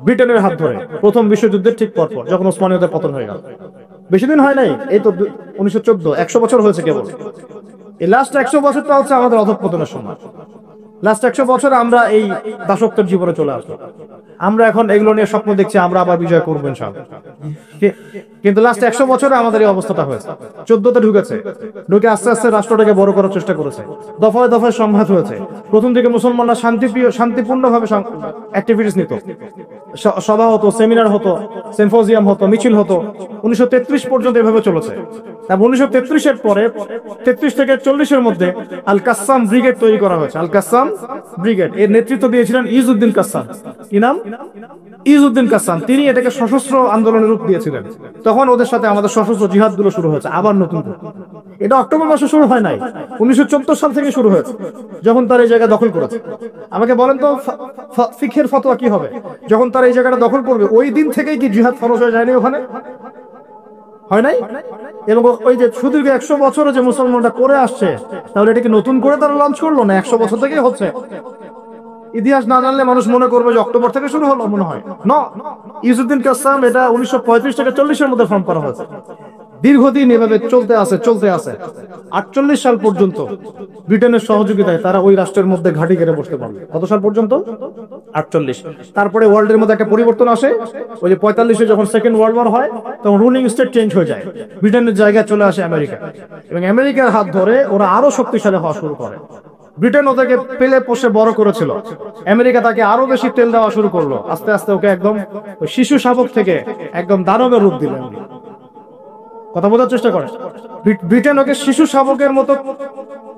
ব্রিটেনের হাত ধরে, প্রথম বিশ্বযুদ্ধের ঠিক পরপর, যখন ওসমানীয়দের পতন হয়ে গেল। বেশি দিন হয় নাই, এই তো 1914, 100 বছর হয়েছে কেবল। এই লাস্ট 100 বছরটা হচ্ছে আমাদের অধঃপতনের সময়। লাস্ট 100 বছর আমরা এই দাসত্বের জীবনে চলে আসবো। আমরা এখন এগুলো নিয়ে স্বপ্ন দেখছি আমরা আবার বিজয় করবো ইনশাআল্লাহ। কিন্তু লাস্ট 100 বছরে আমাদের এই অবস্থাটা হয়েছে। 14তে ঢুকে আস্তে আস্তে রাষ্ট্রটাকে বড় করার চেষ্টা করেছে। দফায় দফায় সংঘাত হয়েছে। প্রথম দিকে মুসলমানরা শান্তিপূর্ণভাবে অ্যাক্টিভিটিস নিত, সভা হতো, সেমিনার হতো, সিম্পোজিয়াম হতো, মিছিল হতো। 1933 পর্যন্ত এভাবে চলেছে। তারপর 1933-এর পরে 33 থেকে 40-এর মধ্যে আল কাসাম ব্রিগেড তৈরি করা হয়েছে। আল কাসাম ব্রিগেড এর নেতৃত্ব দিয়েছিলেন ইজউদ্দিন কাসাম। কি নাম? ইজউদ্দিন কাসাম। তিনি এটাকে সশস্ত্র আন্দোলনের রূপ দিয়েছিলেন। তখন ওদের সাথে আমাদের সশস্ত্র জিহাদ গুলো শুরু হয়েছে আবার নতুন করে। এটা অক্টোবর মাসে শুরু হয় নাই, 1914 সাল থেকে শুরু হয়েছে, যখন তার এই জায়গা দখল করেছে। আমাকে বলেন তো ফিকহের ফতোয়া কি হবে যখন তার এই জায়গাটা দখল করবে? ওই দিন থেকেই কি জিহাদ ফরজ হয়ে যায়নি ওখানে? হয় নাই? এবং ওই যে সুদীর্ঘ 100 বছরে যে মুসলমানরা করে আসছে, তাহলে এটা কি নতুন করে তারা লঞ্চ করলো না? 100 বছর থেকেই হচ্ছে। ইতিহাস না জানলে মানুষ মনে করবে যে অক্টোবর থেকে শুরু হলো, মনে হয় না। ইজউদ্দিন কাসাম এটা 1935 থেকে 40-এর মধ্যে ফর্ম করা হয়েছে। দীর্ঘদিন এভাবে চলতে আছে 48 সাল পর্যন্ত ব্রিটেনের সহযোগিতায় তারা ওই রাষ্ট্রের মধ্যে ঘাঁটি গেড়ে বসতে পারবে। কত সাল পর্যন্ত? 48। তারপরে ওয়ার্ল্ডের মধ্যে একটা পরিবর্তন আসে। ওই যে 45-এ যখন সেকেন্ড ওয়ার্ল্ড ওয়ার হয়, তখন রুলিং স্টেট চেঞ্জ হয়ে যায়। ব্রিটেনের জায়গায় চলে আসে আমেরিকা, এবং আমেরিকার হাত ধরে ওরা আরো শক্তিশালী হওয়া শুরু করে। ব্রিটেন ওদেরকে পেলে পোষে বড় করেছিল, আমেরিকা তাকে আরো বেশি তেল দেওয়া শুরু করলো। আস্তে আস্তে ওকে একদম শিশু শাবক থেকে একদম দানবের রূপ দিলেন। কথা বোঝার চেষ্টা করে। ব্রিটেন ওকে শিশু শাবকের মতো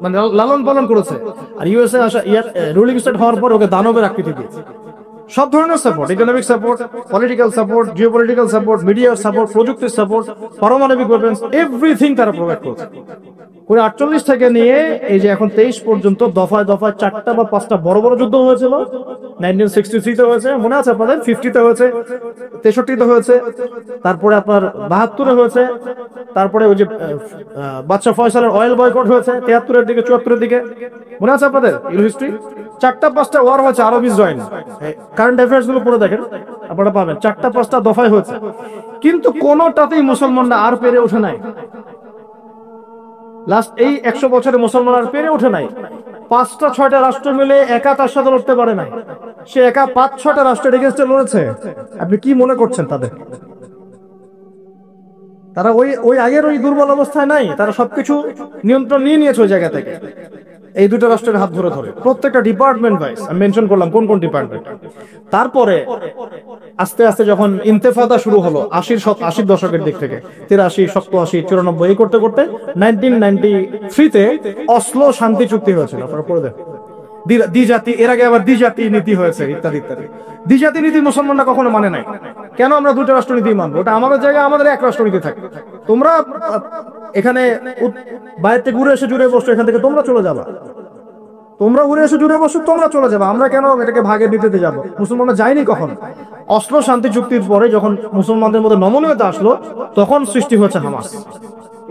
মানে লালন পালন করেছে, আর ইউএসএ আসা রুলিং স্টেট হওয়ার পর ওকে দানবের আকৃতি দিয়েছে। সব ধরনের support, economic support, political support, geopolitical support, মিডিয়ার সাপোর্ট, প্রযুক্তির সাপোর্ট, পারমাণবিক ওয়েপন্স, এভরিথিং তারা প্রোভাইড করছে। 48 থেকে নিয়ে এই যে এখন 23 পর্যন্ত দফায় দফায় 4টা বা 5টা বড় বড় যুদ্ধ হয়েছিল। 1963-তে হয়েছে, মনে আছে আপনাদের? 50-তে হয়েছে, 63-তে হয়েছে, তারপরে আপনার 72-এ হয়েছে, তারপরে ওই যে বাদশা ফয়সালের অয়েল বয়কট হয়েছে 73-এর দিকে, 74-এর দিকে, মনে আছে আপনাদের? হিস্ট্রি 4টা 5টা ওয়ার হয়েছে। আরবিস জয়েন, কারেন্ট অ্যাফেয়ার্স গুলো পড়ে দেখেন, আপনারা পাবেন। 4টা 5টা দফায় হয়েছে, কিন্তু কোনোটাতেই মুসলমানরা আর পেরে ওঠে নাই। লাস্ট এই 100 বছরে মুসলমান আর পেরে ওঠে নাই। 5টা 6টা রাষ্ট্র মিলে একা তার সাথে লড়তে পারে নাই। সে একা 5-6টা রাষ্ট্রের এগেইনস্টে লড়েছে। আপনি কি মনে করছেন তাদের? তারা ওই আগের ওই দুর্বল অবস্থায় নাই, তারা সবকিছু নিয়ন্ত্রণ নিয়ে নিয়েছে ওই জায়গা থেকে। এই দুটো রাষ্ট্রের হাত ধরে ধরে প্রত্যেকটা ডিপার্টমেন্ট ভাইস আমি মেনশন করলাম কোন কোন ডিপার্টমেন্ট। তারপরে আস্তে আস্তে যখন ইন্তেফাদা শুরু হলো 80 দশকের দিক থেকে, 83, 87, 94, এই করতে করতে 1993-তে অসলো শান্তি চুক্তি হয়েছিল। আপনারা পড়ে দেখেন। দ্বিজাতি, এর আগে আবার দ্বিজাতি নীতি হয়েছে, ইত্যাদি ইত্যাদি। দ্বিজাতি নীতি মুসলমানরা কখনো মানে নাই। কেন আমরা দুটো রাষ্ট্রনীতি মানবো? ওটা আমাদের জায়গায় আমাদের এক রাষ্ট্রনীতি থাকে। তোমরা এখানে বাইরে থেকে ঘুরে এসে জুড়ে বসছো, এখান থেকে তোমরা চলে যাবা। তোমরা ঘুরে এসে জুড়ে বসছো, তোমরা চলে যাবা। আমরা কেন এটাকে ভাগে দিতে যাবো? মুসলমানরা যায়নি কখন? অসলো শান্তি চুক্তির পরে যখন মুসলমানদের মধ্যে নমনীয়তা আসলো, তখন সৃষ্টি হয়েছে হামাস।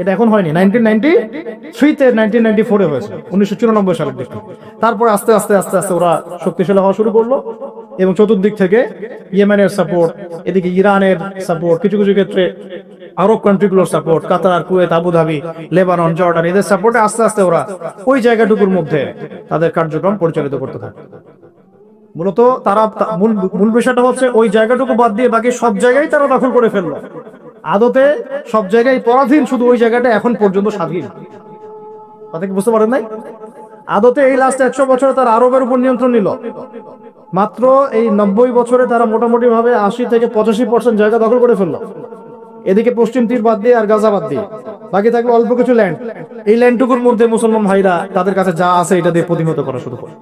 এটা এখন হয়নি, 1993-তে 1994-এ হয়েছে, 1994 সালের দিকে। তারপর আস্তে আস্তে আস্তে আস্তে ওরা শক্তিশালী হওয়া শুরু করলো এবং চতুর্দিক থেকে ইয়েমেনের সাপোর্ট, এদিকে ইরানের সাপোর্ট, কিছু কিছু ক্ষেত্রে আরব কান্ট্রিগুলোর সাপোর্ট, কাতার, কুয়েত, আবুধাবি, লেবানন, জর্ডান, এদের সাপোর্টে আস্তে আস্তে ওরা ওই জায়গাটুকুর মধ্যে তাদের কার্যক্রম পরিচালিত করতে থাকে। মূলত তারা মূল বিষয়টা হচ্ছে ওই জায়গাটুকু বাদ দিয়ে বাকি সব জায়গায় তারা দখল করে ফেললো। আদতে সব জায়গায় পরাধীন, শুধু ওই জায়গাটা এখন পর্যন্ত স্বাধীন। কথা কি বুঝতে পারেন নাই? আদতে এই লাস্ট 100 বছরে তারা আরবের উপর নিয়ন্ত্রণ নিল। মাত্র এই 90 বছরে তারা মোটামুটি ভাবে 80 থেকে 85% জায়গা দখল করে ফেললো। এদিকে পশ্চিম তীর বাদ দিয়ে আর গাজা বাদ দিয়ে বাকি থাকলো অল্প কিছু ল্যান্ড। এই ল্যান্ডটুকুর মধ্যে মুসলমান ভাইরা তাদের কাছে যা আছে এটা দিয়ে প্রতিহত করা শুরু করে।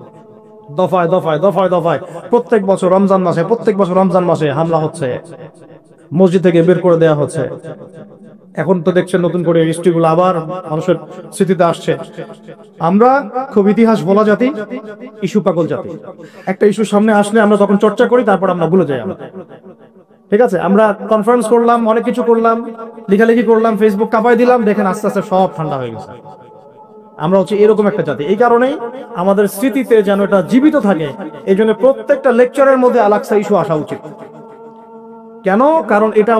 দফায় দফায় দফায় দফায় প্রত্যেক বছর রমজান মাসে হামলা হচ্ছে, মসজিদ থেকে বের করে দেওয়া হচ্ছে। এখন তো দেখছেন নতুন করে হিস্ট্রিগুলো আবার মানুষের স্মৃতিতে আসছে। আমরা খুব ইতিহাস বলা জাতি, ইস্যু পাগল জাতি। একটা ইস্যু সামনে আসলে আমরা তখন চর্চা করি, তারপর আমরা ভুলে যাই। ঠিক আছে, আমরা কনফারেন্স করলাম, অনেক কিছু করলাম, লেখালেখি করলাম, ফেসবুক কাঁপাই দিলাম, দেখেন আস্তে আস্তে সব ঠান্ডা হয়ে গেছে। আমরা হচ্ছে এরকম একটা জাতি। এই কারণেই আমাদের স্মৃতিতে যেন এটা জীবিত থাকে, এই জন্য প্রত্যেকটা লেকচারের মধ্যে আল আকসা ইস্যু আসা উচিত। কেন? কারণ এটা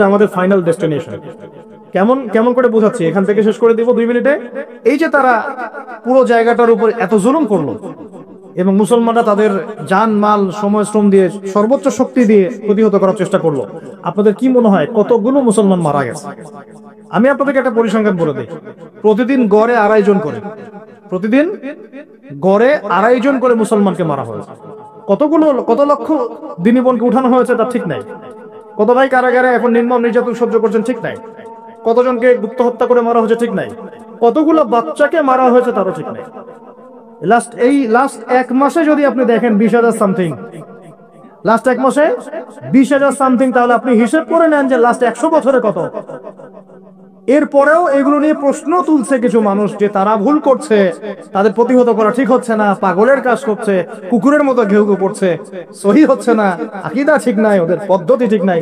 আমাদের ফাইনাল ডেস্টিনেশন। কেমন করে বোঝাচ্ছি, এখান থেকে শেষ করে দিব 2 মিনিটে। এই যে তারা পুরো জায়গাটার উপর এত জুলুম করলো এবং মুসলমানরা তাদের জান মাল সময় শ্রম দিয়ে সর্বোচ্চ শক্তি দিয়ে প্রতিহত করার চেষ্টা করলো, আপনাদের কি মনে হয় কতগুলো মুসলমান মারা গেছে? আমি আপনাদেরকে একটা পরিসংখ্যান বলে দিই। প্রতিদিন গড়ে 2.5 জন করে, প্রতিদিন গড়ে 2.5 জন করে মুসলমানকে মারা হয়েছে। কত লক্ষ দিনী বোনকে উঠানো হয়েছে তার ঠিক নাই। কত ভাই কারাগারে এখন নির্মম নির্যাতন সহ্য করছেন ঠিক নাই। কতজনকে গুপ্ত হত্যা করে মারা হয়েছে ঠিক নাই। কতগুলো বাচ্চাকে মারা হয়েছে তারও ঠিক নাই। লাস্ট 1 মাসে যদি আপনি দেখেন 20,000 সামথিং, লাস্ট 1 মাসে 20,000 সামথিং, তাহলে আপনি হিসেব করে নেন যে লাস্ট 100 বছরে কত। এরপরেও এগুলো নিয়ে প্রশ্ন তুলছে কিছু মানুষ যে তারা ভুল করছে, তাদের প্রতিহত করা ঠিক হচ্ছে না, পাগলের কাজ করছে, কুকুরের মতো ঘেউ ঘেউ করছে, সহি হচ্ছে না, আকীদা ঠিক নাই, ওদের পদ্ধতি ঠিক নাই।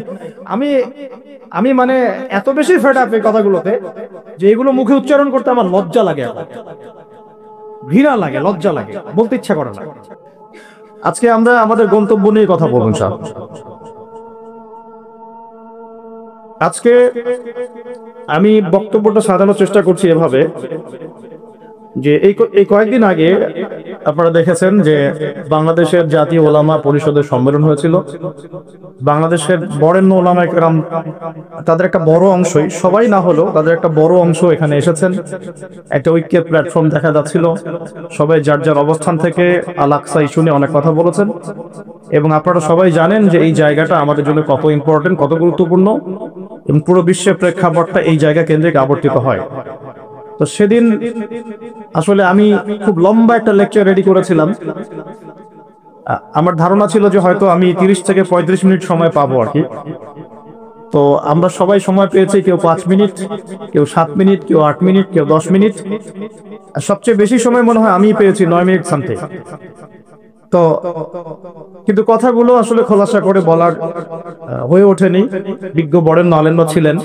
আমি মানে এত বেশি ফেড আপ এই কথাগুলোতে যে এগুলো মুখে উচ্চারণ করতে আমার লজ্জা লাগে, ঘৃণা লাগে, লজ্জা লাগে, বলতে ইচ্ছা করে না। আজকে আমরা আমাদের গন্তব্য নিয়ে কথা বলবো ইনশাআল্লাহ। আজকে আমি বক্তব্যটা সাজানোর চেষ্টা করছি এভাবে যে এই কয়েকদিন আগে আপনারা দেখেছেন যে বাংলাদেশের জাতীয় ওলামা পরিষদের সম্মেলন হয়েছিল। বাংলাদেশের বরেণ্য ওলামায়ে কেরাম তাদের একটা বড় অংশই, সবাই না হলেও তাদের একটা বড় অংশ এখানে এসেছেন। একটা ঐক্যের প্ল্যাটফর্ম দেখা যাচ্ছিল। সবাই যার যার অবস্থান থেকে আল আকসা ইস্যু নিয়ে অনেক কথা বলেছেন এবং আপনারা সবাই জানেন যে এই জায়গাটা আমাদের জন্য কত ইম্পর্টেন্ট, কত গুরুত্বপূর্ণ এবং পুরো বিশ্বের প্রেক্ষাপটটা এই জায়গা কেন্দ্রিক আবর্তিত হয়। তো সেদিন আসলে আমি খুব লম্বা একটা লেকচার রেডি করেছিলাম। আমার ধারণা ছিল যে হয়তো আমি 30 থেকে 35 মিনিট সময় পাবো আর কি। তো আমরা সবাই সময় পেয়েছি, কেউ 5 মিনিট, কেউ 7 মিনিট, কেউ 8 মিনিট, কেউ 10 মিনিট। আর সবচেয়ে বেশি সময় মনে হয় আমি পেয়েছি 9 মিনিট সামথিং। তো কিন্তু কথাগুলো আসলে খোলাসা করে বলার হয়ে ওঠেনি। বিজ্ঞ বরেণ্য আলেম্য ছিলেন,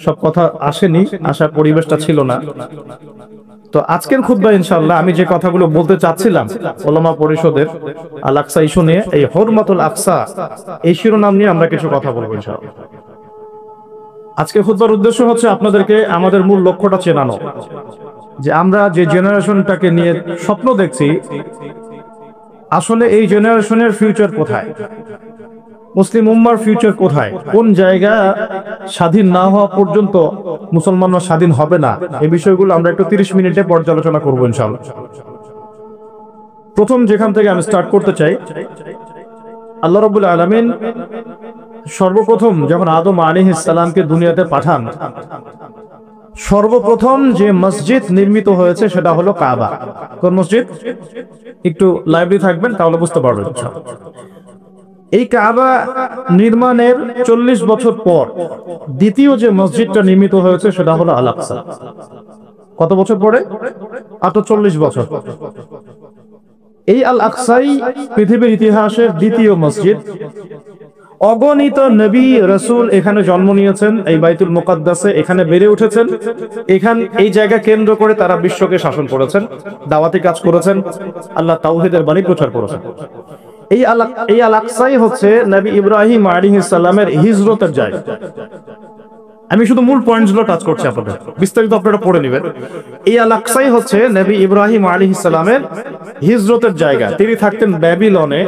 সব কথা আসেনি, আসার পরিবেশটা ছিল না। তো আজকের খুতবা ইনশাআল্লাহ আমি যে কথাগুলো বলতে চাচ্ছিলাম ওলামা পরিষদের আল আকসা ইস্যু নিয়ে, এই হুরমাতুল আকসা এই শিরোনাম নিয়ে আমরা কিছু কথা বলবো ইনশাআল্লাহ। আজকে খুতবার উদ্দেশ্য হচ্ছে আপনাদেরকে আমাদের মূল লক্ষ্যটা চেনানো, যে আমরা যে জেনারেশনটাকে নিয়ে স্বপ্ন দেখছি আসলে এই জেনারেশনের ফিউচার কোথায়, মুসলিম উম্মার ফিউচার কোথায়, কোন জায়গা স্বাধীন না হওয়া পর্যন্ত মুসলমানরা স্বাধীন হবে না, এই বিষয়গুলো আমরা একটু 30 মিনিটে পর্যালোচনা করবো ইনশাআল্লাহ। প্রথম যেখান থেকে আমি স্টার্ট করতে চাই, আল্লাহ রাব্বুল আলামিন সর্বপ্রথম যখন আদম আলাইহিস সালামকে দুনিয়াতে পাঠান, সর্বপ্রথম যে মসজিদ নির্মিত হয়েছে সেটা হলো কাবা। কোন মসজিদ? একটু লাইব্রেরি থাকবেন তাহলে বুঝতে পারবেন। এই কাবা নির্মাণের 40 বছর পর দ্বিতীয় যে মসজিদটা নির্মিত হয়েছে সেটা হলো আল আকসা। কত বছর পরে? 48 বছর। এই আল আকসাই পৃথিবীর ইতিহাসের দ্বিতীয় মসজিদ। অগণিত নবী রাসূল এখানে জন্ম নিয়েছেন, এই বাইতুল মুকাদ্দাসে এখানে বেড়ে উঠেছেন। এই জায়গা কেন্দ্র করে তারা বিশ্বকে শাসন করেছেন, দাওয়াতি কাজ করেছেন, আল্লাহ তাওহীদের বাণী প্রচার করেছেন। এই আল আকসাই হচ্ছে নবী ইব্রাহিম আলাইহিস সালামের হিজরতের জায়গা। আমি শুধু মূল পয়েন্টগুলো টাচ করছি, আপনাদের বিস্তারিত আপনারা পড়ে নেবেন। এই আল আকসাই হচ্ছে নবী ইব্রাহিম আলাইহিস সালামের হিজরতের জায়গা। তিনি থাকতেন ব্যাবিলনে,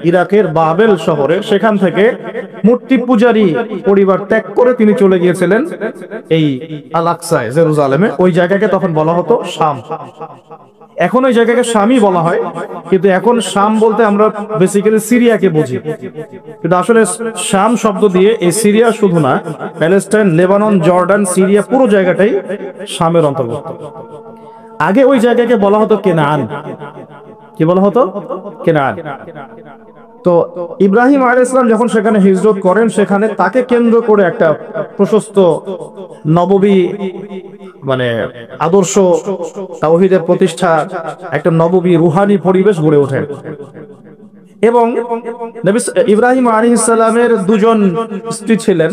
ইরাকের বাবেল শহরে। সেখান থেকে মূর্তি পূজারী পরিবার ত্যাগ করে তিনি চলে গিয়েছিলেন এই আল আকসায়, জেরুজালেমে। ওই জায়গাকে তখন বলা হতো শাম। এখন ওই জায়গাকে শামই বলা হয়, কিন্তু এখন শাম বলতে আমরা বেসিক্যালি সিরিয়াকে বুঝি, কিন্তু আসলে শাম শব্দ দিয়ে এই সিরিয়া শুধু না, প্যালেস্টাইন, লেবানন, জর্ডান, সিরিয়া পুরো জায়গাটাই শামের অন্তর্ভুক্ত। আগে ওই জায়গাকে বলা হতো কেনান। কি বলা হতো? কেনান। তো ইব্রাহিম আলাইহিস সালাম যখন সেখানে হিজরত করেন, সেখানে তাকে কেন্দ্র করে একটা প্রশস্ত নববী মানে আদর্শ তাওহীদের প্রতিষ্ঠা, একটা নববী রুহানি পরিবেশ গড়ে ওঠে। এবং নবী ইব্রাহিম আলাইহিস সালামের দুজন স্ত্রী ছিলেন,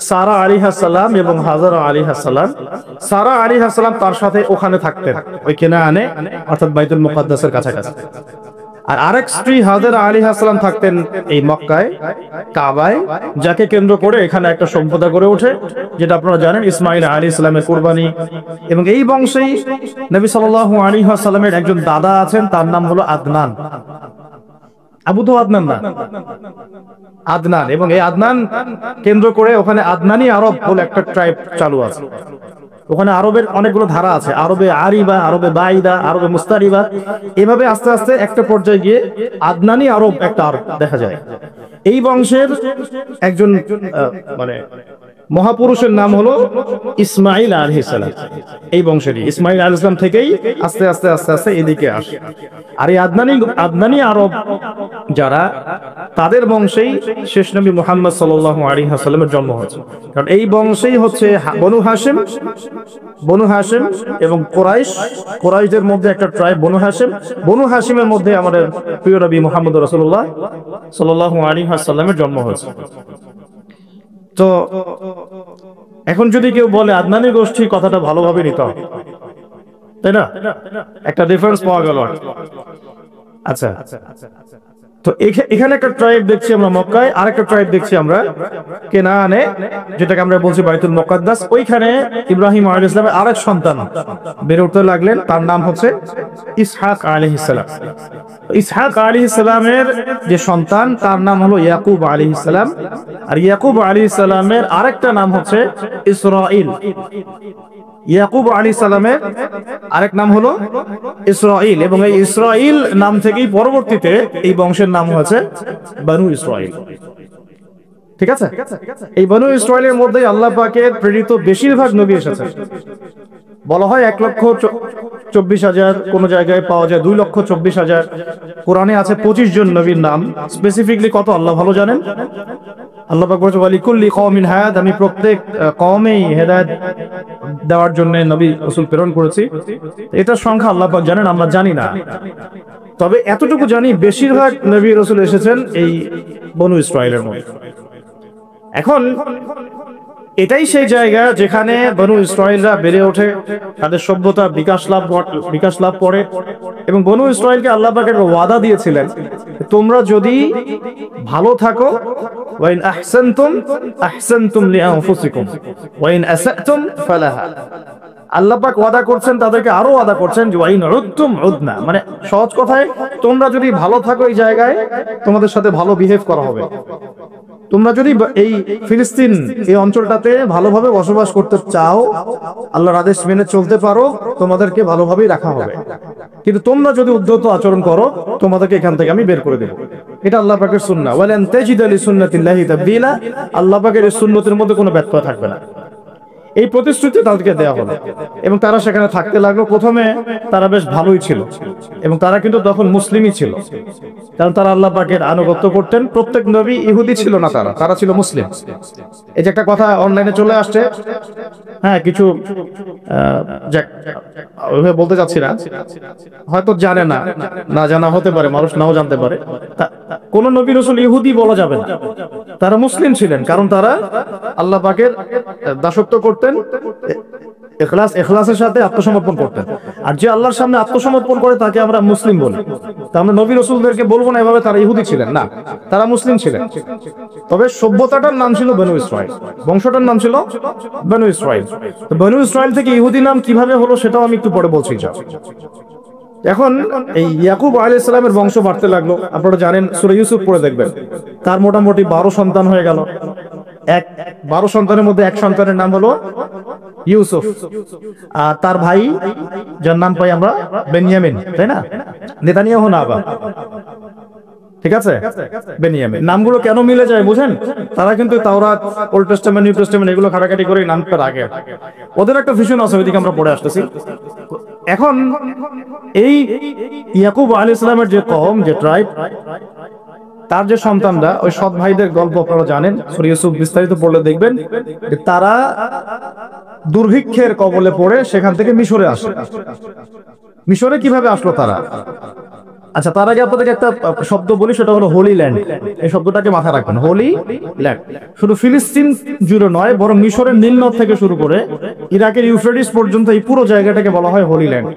সারা আলাইহিস সালাম এবং হাজারা আলাইহিস সালাম। সারা আলাইহিস সালাম তার সাথে ওখানে থাকতেন, ওই কেনানে, অর্থাৎ বাইতুল মুকাদ্দাসের কাছাকাছি। আর আরেক স্ত্রী হাজারা আলাইহিস সালাম থাকতেন এই মক্কায়, কাবায়, যাকে কেন্দ্র করে এখানে একটা সম্প্রদায় গড়ে ওঠে, যেটা আপনারা জানেন ইসমাঈল আলাইহিস সালামের কুরবানি। এবং এই বংশেই নবী সাল্লাল্লাহু আলাইহি ওয়াসাল্লামের একজন দাদা আছেন, তার নাম হলো আদনান। আবু তো আদনান না, আদনান। এবং এই আদনান কেন্দ্র করে ওখানে আদনানি আরব বলে একটা ট্রাইব চালু আছে। ওখানে আরবের অনেকগুলো ধারা আছে, আরবে আরিবা, আরবে বাইদা, আরবে মুস্তারিবা। এভাবে আস্তে আস্তে একটা পর্যায়ে গিয়ে আদনানি আরব একটা আরব দেখা যায়। এই বংশের একজন মানে মহাপুরুষের নাম হলো ইসমাঈল আলাইহিস সালাম। এই বংশেরই ইসমাঈল আলাইহিস সালাম থেকেই আস্তে আস্তে আস্তে আস্তে এদিকে আসে। আর এই আদনানি আরব যারা, তাদের বংশেই শেষ নবী মুহাম্মদ সাল্লাল্লাহু আলাইহি ওয়াসাল্লামের জন্ম হয়েছে। কারণ এই বংশেই হচ্ছে বনু হাশিম এবং কুরাইশদের মধ্যে একটা ট্রাইব বনু হাশিমের মধ্যে আমাদের প্রিয় নবী মুহাম্মদ রাসূলুল্লাহ সাল্লাল্লাহু আলাইহি ওয়াসাল্লামের জন্ম হয়েছে। তো এখন যদি কেউ বলে আদনানি গোষ্ঠী, কথাটা ভালোভাবে নিতে হবে, তাই না? একটা ডিফারেন্স পাওয়া গেল। আচ্ছা, তো এখানে একটা ট্রাইব দেখছি আমরা মক্কায়, আরেকটা ট্রাইব দেখছি আমরা কেনানে, যেটাকে আমরা বলছি বাইতুল মুকাদ্দাস। ওইখানে ইব্রাহিম আলাইহিস সালামের আরেক সন্তান বেড়ে উঠতে লাগলেন, তার নাম হচ্ছে ইসহাক আলাইহিস সালাম। ইসহাক আলাইহিস সালামের যে সন্তান, তার নাম হলো ইয়াকুব আলাইহিস সালাম। আর ইয়াকুব আলাইহিস সালামের আরেকটা নাম হচ্ছে ইসরাঈল। ইয়াকুব আলাইহিস সালামের আরেক নাম হলো ইসরাঈল, এবং এই ইসরাঈল নাম থেকেই পরবর্তীতে এই বংশের নাম হয়েছে বনু ইসরাঈল। ঠিক আছে? এই বনু ইসরাঈলের মধ্যে আল্লাহ পাকের প্রেরিত বেশিরভাগ নবী এসেছেন। বলা হয় 1,24,000, কোন জায়গায় পাওয়া যায় 2,24,000। কোরআনে আছে 25 জন নবীর নাম। স্পেসিফিকলি কত আল্লাহ ভালো জানেন। আল্লাহ পাক বলেছেন ওয়ালিকুল্লি কওমিন হায়াত, আমি প্রত্যেক কওমেই হেদায়েত দেওয়ার জন্য নবী রাসূল প্রেরণ করেছি। এটার সংখ্যা আল্লাহ পাক জানেন, আমরা জানি না। তবে এতটুকু জানি, বেশিরভাগ নবী রাসূল এসেছেন এই বনু ইসরাঈলের মধ্যে। এখন এটাই সেই জায়গা যেখানে বনু ইসরাঈলরা বেড়ে ওঠে, তাদের সভ্যতা বিকাশ লাভ করে। এবং বনু ইসরাঈলকে আল্লাহ পাক একটা ওয়াদা দিয়েছিলেন, তোমরা যদি ভালো থাকো, ওয়া ইন আহসানতুম লিআনফুসিকুম ওয়া ইন আসাতুম ফালাহা। আল্লাহ পাক ওয়াদা করছেন, তাদেরকে আরো ওয়াদা করছেন যে ওয়া ইন উদ্তুম উদনা, মানে সহজ কথায়, তোমরা যদি ভালো থাকো এই জায়গায়, তোমাদের সাথে ভালো বিহেভ করা হবে। তোমরা যদি এই ফিলিস্তিন এই অঞ্চলটাতে ভালোভাবে বসবাস করতে চাও, আল্লাহর আদেশ মেনে চলতে পারো, তোমাদেরকে ভালোভাবেই রাখা হবে। কিন্তু তোমরা যদি উদ্ধত আচরণ করো, তোমাদেরকে এখান থেকে আমি বের করে দেব। এটা আল্লাহ পাকের সুন্নাহ। ওয়ালান তাজিদা লিসুন্নাতিল্লাহি তাবদীলা, আল্লাহ পাকের এই সুন্নতের মধ্যে কোনো ব্যত্যয় থাকবে না। এই প্রতিশ্রুতি তাদেরকে দেওয়া হলো এবং তারা সেখানে থাকতে লাগলো। প্রথমে তারা বেশ ভালোই ছিল এবং তারা কিন্তু তখন মুসলিমই ছিল, কারণ তারা আল্লাহ পাকের আনুগত্য করতেন। প্রত্যেক নবী ইহুদি ছিল না, তারা ছিল মুসলিম। এই যে একটা কথা অনলাইনে চলে আসছে, হ্যাঁ কিছু বলতে চাচ্ছি না, হয়তো জানে না, না জানা হতে পারে, মানুষ নাও জানতে পারে। কোন নবী রাসূল ইহুদি বলা যাবে না, তারা মুসলিম ছিলেন, কারণ তারা আল্লাহ পাকের দাসত্ব করতেন, ইখলাসের সাথে আত্মসমর্পণ করতেন। আর যে আল্লাহর সামনে আত্মসমর্পণ করে তাকে আমরা মুসলিম বলি। তা আমরা নবী রাসূলদেরকে বলবো না এভাবে তারা ইহুদি ছিলেন, না, তারা মুসলিম ছিলেন। তবে সভ্যতাটার নাম ছিল বনু ইসরাইল, বংশটার নাম ছিল বনু ইসরাইল। তো বনু ইসরাইল থেকে ইহুদি নাম কিভাবে হলো সেটাও আমি একটু পরে বলছি। এখন এই ইয়াকুব আলাইহিস সালামের বংশ বাড়তে লাগলো। আপনারা জানেন, সূরা ইউসুফ পড়ে দেখবেন, তার মোটামুটি 12 সন্তান হয়ে গেল। 12 সন্তানের মধ্যে এক সন্তানের নাম হলো ইউসুফ, আর তার ভাই যার নাম পাই আমরা বেনিয়ামিন, তাই না? নেতানিয়াহু না, আবার ঠিক আছে, বেনিয়ামিন। নামগুলো কেন মিলে যায় বুঝেন? তারা কিন্তু তাওরাত, ওল্ড টেস্টামেন্ট, নিউ টেস্টামেন্ট এগুলো ঘাটাঘাটি করে নামটা রাখে। ওদের একটা ভিশন আছে, ওইদিকে আমরা পড়ে আসতেছি। এখন এই ইয়াকুব আলাইহিস সালামের যে কওম, যে ট্রাইব, তার যে সন্তানরা, ওই সৎ ভাইদের গল্প আপনারা জানেন, সূরা ইউসুফ বিস্তারিত পড়লে দেখবেন যে তারা দুর্ভিক্ষের কবলে পড়ে সেখান থেকে মিশরে আসে। মিশরে কিভাবে আসলো তারা? আচ্ছা, তার আগে আপনাদেরকে একটা শব্দ বলি, সেটা হলো হোলি ল্যান্ড। এই শব্দটাকে মাথায় রাখবেন, হোলি ল্যান্ড। শুধু ফিলিস্তিন জুড়ে নয়, বরং মিশরের নীল নদ থেকে শুরু করে ইরাকের ইউফ্রেটিস পর্যন্ত এই পুরো জায়গাটাকে বলা হয় হোলি ল্যান্ড।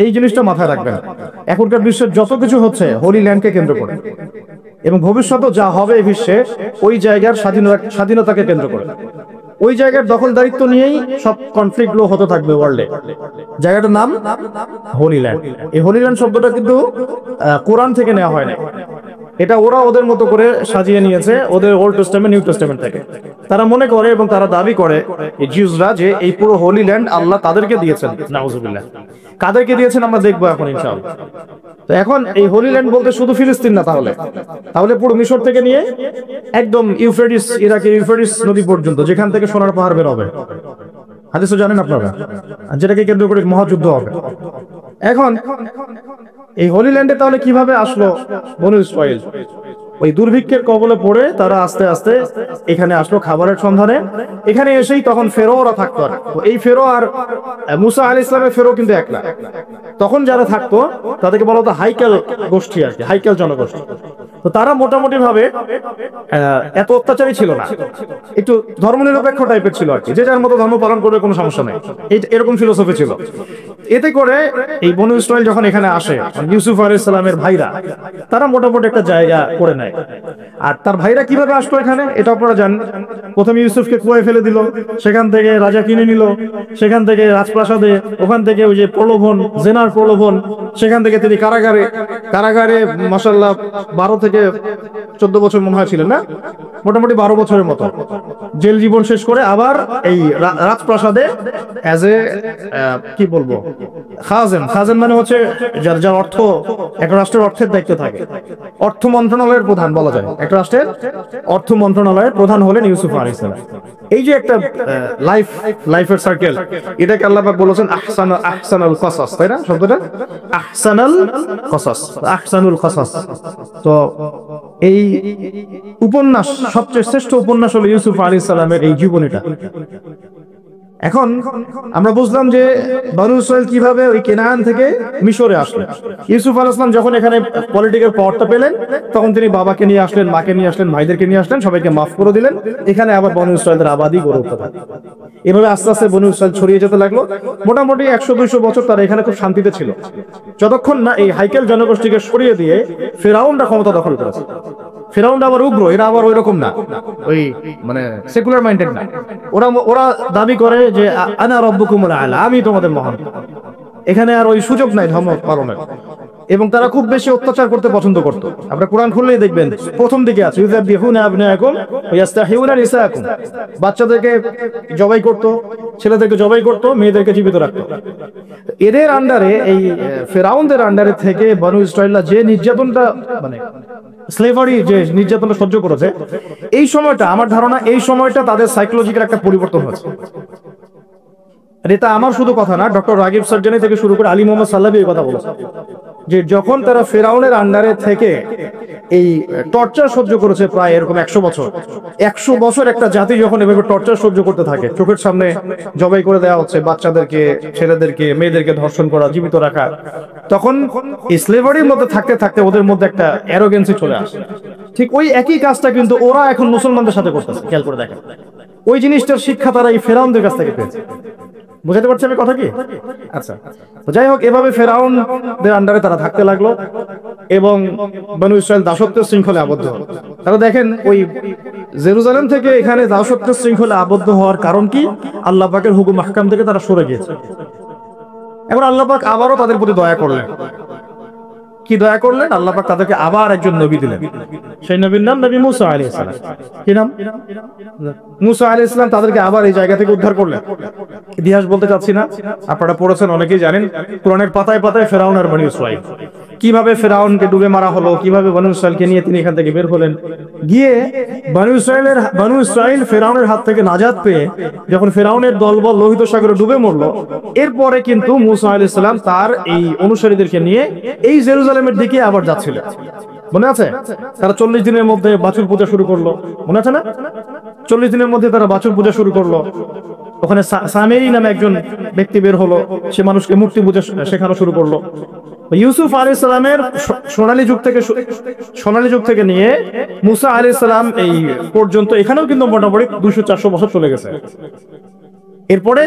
এই জিনিসটা মাথায় রাখবেন। এখনকার বিশ্বের যত কিছু হচ্ছে হোলি ল্যান্ডকে কেন্দ্র করে, এবং ভবিষ্যতে যা হবে এই বিশ্বে ওই জায়গার স্বাধীনতাকে কেন্দ্র করে। ওই জায়গার দখলদারিত্ব নিয়েই সব কনফ্লিক্ট গুলো হতে থাকবে ওয়ার্ল্ডে। জায়গাটার নাম হোলি ল্যান্ড। এই হোলি ল্যান্ড শব্দটা কিন্তু কোরআন থেকে নেওয়া হয় না, এটা ওরা ওদের মতো করে সাজিয়ে নিয়েছে, ওদের ওল্ড টেস্টামেন্ট, নিউ টেস্টামেন্ট থেকে। তারা মনে করে এবং তারা দাবি করে এই জিউসরা যে এই পুরো হোলি ল্যান্ড আল্লাহ তাদেরকে দিয়েছেন। নাউজুবিল্লাহ। কাদেরকে দিয়েছেন আমরা দেখবো এখন ইনশাআল্লাহ। তো এখন এই হোলি ল্যান্ড বলতে শুধু ফিলিস্তিন না, তাহলে পুরো মিশর থেকে নিয়ে একদম ইউফ্রেটিস, ইরাকের ইউফ্রেটিস নদী পর্যন্ত, যেখান থেকে সোনার পাহাড় বের হবে। হাদিসও জানেন আপনারা, যেটাকে কেন্দ্র করে মহাযুদ্ধ হবে। এখন এই হোলি ল্যান্ডে তাহলে কিভাবে আসলো বনু ইসরাইল? ওই দুর্ভিক্ষের কবলে পড়ে তারা আস্তে আস্তে এখানে আসলো খাবারের সন্ধানে। এখানে এসেই তখন ফেরোরা থাকতো। আর এই ফেরো আর মুসা আলাইহিস সালামের ফেরো কিন্তু এক না। তখন যারা থাকতো তাদেরকে বলা হতো হাইকেল গোষ্ঠী, আর কি, হাইকেল জনগোষ্ঠী। তো তারা মোটামুটি ভাবে এত অত্যাচারী ছিল না, একটু ধর্মনিরপেক্ষ টাইপের ছিল আর কি, যে যার মতো ধর্ম পালন করবে, কোনো সমস্যা নেই, এরকম ফিলোসফি ছিল। এতে করে এই বনু ইসরাইল যখন এখানে আসে, ইউসুফ আলাইহিস সালামের ভাইরা, তারা মোটামুটি একটা জায়গা করে নেয়। আর তার ভাইরা কিভাবে আসলো এখানে এটা আপনারা জানেন। প্রথমে ইউসুফকে কুয়ায় ফেলে দিল, সেখান থেকে রাজা কিনে নিল, সেখান থেকে রাজপ্রাসাদে, ওখান থেকে ওই যে প্রলোভন, জেনার প্রলোভন, সেখান থেকে তিনি কারাগারে মাশাআল্লাহ 12 থেকে 14 বছর মনে হয় ছিলেন, না মোটামুটি 12 বছরের মতো জেল জীবন শেষ করে আবার এই রাজপ্রাসাদে অ্যাজ এ কি বলবো, খাজেন মানে হচ্ছে যার অর্থ, একটা রাষ্ট্রের অর্থের দায়িত্ব থাকে, অর্থ মন্ত্রণালয়ের প্রধান বলা যায়। একটা রাষ্ট্রের অর্থ মন্ত্রণালয়ের প্রধান হলেন ইউসুফ আলাইহিস সালাম। এই যে একটা লাইফের সার্কেল, এটাকে আল্লাহ পাক বলেছেন আহসানুল কসাস, তাই না? শব্দটা আহসানুল কসাস। তো এই উপন্যাস, সবচেয়ে শ্রেষ্ঠ উপন্যাস হলো ইউসুফ আলাইহিস সালামের এই জীবনীটা। এখন আমরা বুঝলাম যে বনু ইসরাইল কিভাবে ওই কেনান থেকে মিশরে আসলেন। ইউসুফ আলাইহিস সালাম যখন এখানে পলিটিক্যাল পাওয়ারটা পেলেন, তখন তিনি বাবাকে নিয়ে আসলেন, মাকে নিয়ে আসলেন, ভাইদেরকে নিয়ে আসলেন, সবাইকে মাফ করে দিলেন। এখানে আবার বনু ইসরাইলের আবাদি গড়ে উঠতে থাকে। এভাবে আস্তে আস্তে বনু ইসরাইল ছড়িয়ে যেতে লাগলো। মোটামুটি 100-200 বছর তারা এখানে খুব শান্তিতে ছিল, যতক্ষণ না এই হাইকেল জনগোষ্ঠীকে সরিয়ে দিয়ে ফিরআউনরা ক্ষমতা দখল করেছে। ফিরআউনরা আবার উগ্র, এরা আবার ওইরকম না, ওই মানে সেকুলার মাইন্ডেড না। ওরা দাবি করে যে আনা রাব্বুকুমুল আলা, আমি তোমাদের মহান। এখানে আর ওই সুযোগ নাই ধর্ম পালনের। এবং তারা খুব বেশি অত্যাচার করতে পছন্দ করতো। আপনারা কোরআন খুললেই দেখবেন প্রথম দিকে আছে ইউযাবিহুনা আবনাকুম ওয়া ইস্তাহিউনা নিসাকুম। বাচ্চাদেরকে জবাই করতো, ছেলেদেরকে জবাই করতো, মেয়েদেরকে জীবিত রাখতো। এদের আন্ডারে, এই ফিরআউনদের আন্ডারে থেকে বনু ইসরাইলরা যে নির্যাতনটা, মানে স্লেভারি যে নির্যাতনটা সহ্য করেছে, এই সময়টা আমার ধারণা এই সময়টা তাদের সাইকোলজিক্যাল একটা পরিবর্তন হয়েছে। আর এটা আমার শুধু কথা না, ডক্টর রাগিব সার্জানি থেকে শুরু করে আলী মোহাম্মদ সাল্লাবি এই কথা বলেছে যে যখন তারা ফেরাউনের আন্ডারে থেকে এই টর্চার সহ্য করেছে প্রায় এরকম 100 বছর, 100 বছর একটা জাতি যখন এভাবে টর্চার সহ্য করতে থাকে, চোখের সামনে জবাই করে দেওয়া হচ্ছে বাচ্চাদেরকে, ছেলেদেরকে, মেয়েদেরকে ধর্ষণ করা, জীবিত রাখা, তখন স্লেভারির মধ্যে থাকতে থাকতে ওদের মধ্যে একটা অ্যারোগেন্সি চলে আসে। ঠিক ওই একই কাজটা কিন্তু ওরা এখন মুসলমানদের সাথে করতেছে, খেয়াল করে দেখেন। ওই জিনিসটার শিক্ষা তারা এই ফেরাউনদের কাছ থেকে পেয়েছে। বুঝাতে পারছি আমি কথা কি? আচ্ছা, তো যাই হোক, এভাবে ফেরাউনদের আন্ডারে তারা থাকতে লাগলো এবং বনু ইসরাইল দাসত্বের শৃঙ্খলে আবদ্ধ হলো। তারা দেখেন ওই জেরুজালেম থেকে এখানে দাসত্বের শৃঙ্খলে আবদ্ধ হওয়ার কারণ কি? আল্লাহ পাকের হুকুম আহকাম থেকে তারা সরে গিয়েছে। এখন আল্লাহ পাক আবারও তাদের প্রতি দয়া করলেন। কি দয়া করলেন? আল্লাহ পাক তাদেরকে আবার একজন নবী দিলেন। সেই নবীর নাম নবী মুসা আলাইহিস সালাম। কি নাম? মুসা আলাইহিস সালাম তাদেরকে আবার এই জায়গা থেকে উদ্ধার করলেন। ইতিহাস বলতে চাচ্ছি না, আপনারা পড়েছেন, অনেকেই জানেন। কোরআনের পাতায় পাতায় ফেরাউন আর বনী ইসরাইল, কিভাবে ফেরাউনকে ডুবে মারা হলো, কিভাবে বনী ইসরাইলকে নিয়ে তিনি এখান থেকে বের হলেন, গিয়ে বনী ইসরাইল ফেরাউনের হাত থেকে নাজাত পেয়ে যখন ফেরাউনের দলবল লোহিত সাগরে ডুবে মরলো, এরপরে কিন্তু মুসা আলাইহিস সালাম তার এই অনুসারীদেরকে নিয়ে এই জেরুজালেমের দিকে আবার যাচ্ছিলেন। মনে আছে? তারা 40 দিনের মধ্যে বাছুর পূজা শুরু করলো, মনে আছে না? 40 দিনের মধ্যে তারা বাছুর পূজা শুরু করলো। ওখানে সামেরি নামে একজন ব্যক্তি বের হলো, সে মানুষকে মূর্তি পূজা শেখানো শুরু করলো। ইউসুফ আলাইহিস সালামের সোনালী যুগ থেকে নিয়ে মুসা আলাইহিস সালাম এই পর্যন্ত এখানেও কিন্তু মোটামুটি 200-400 বছর চলে গেছে। এরপরে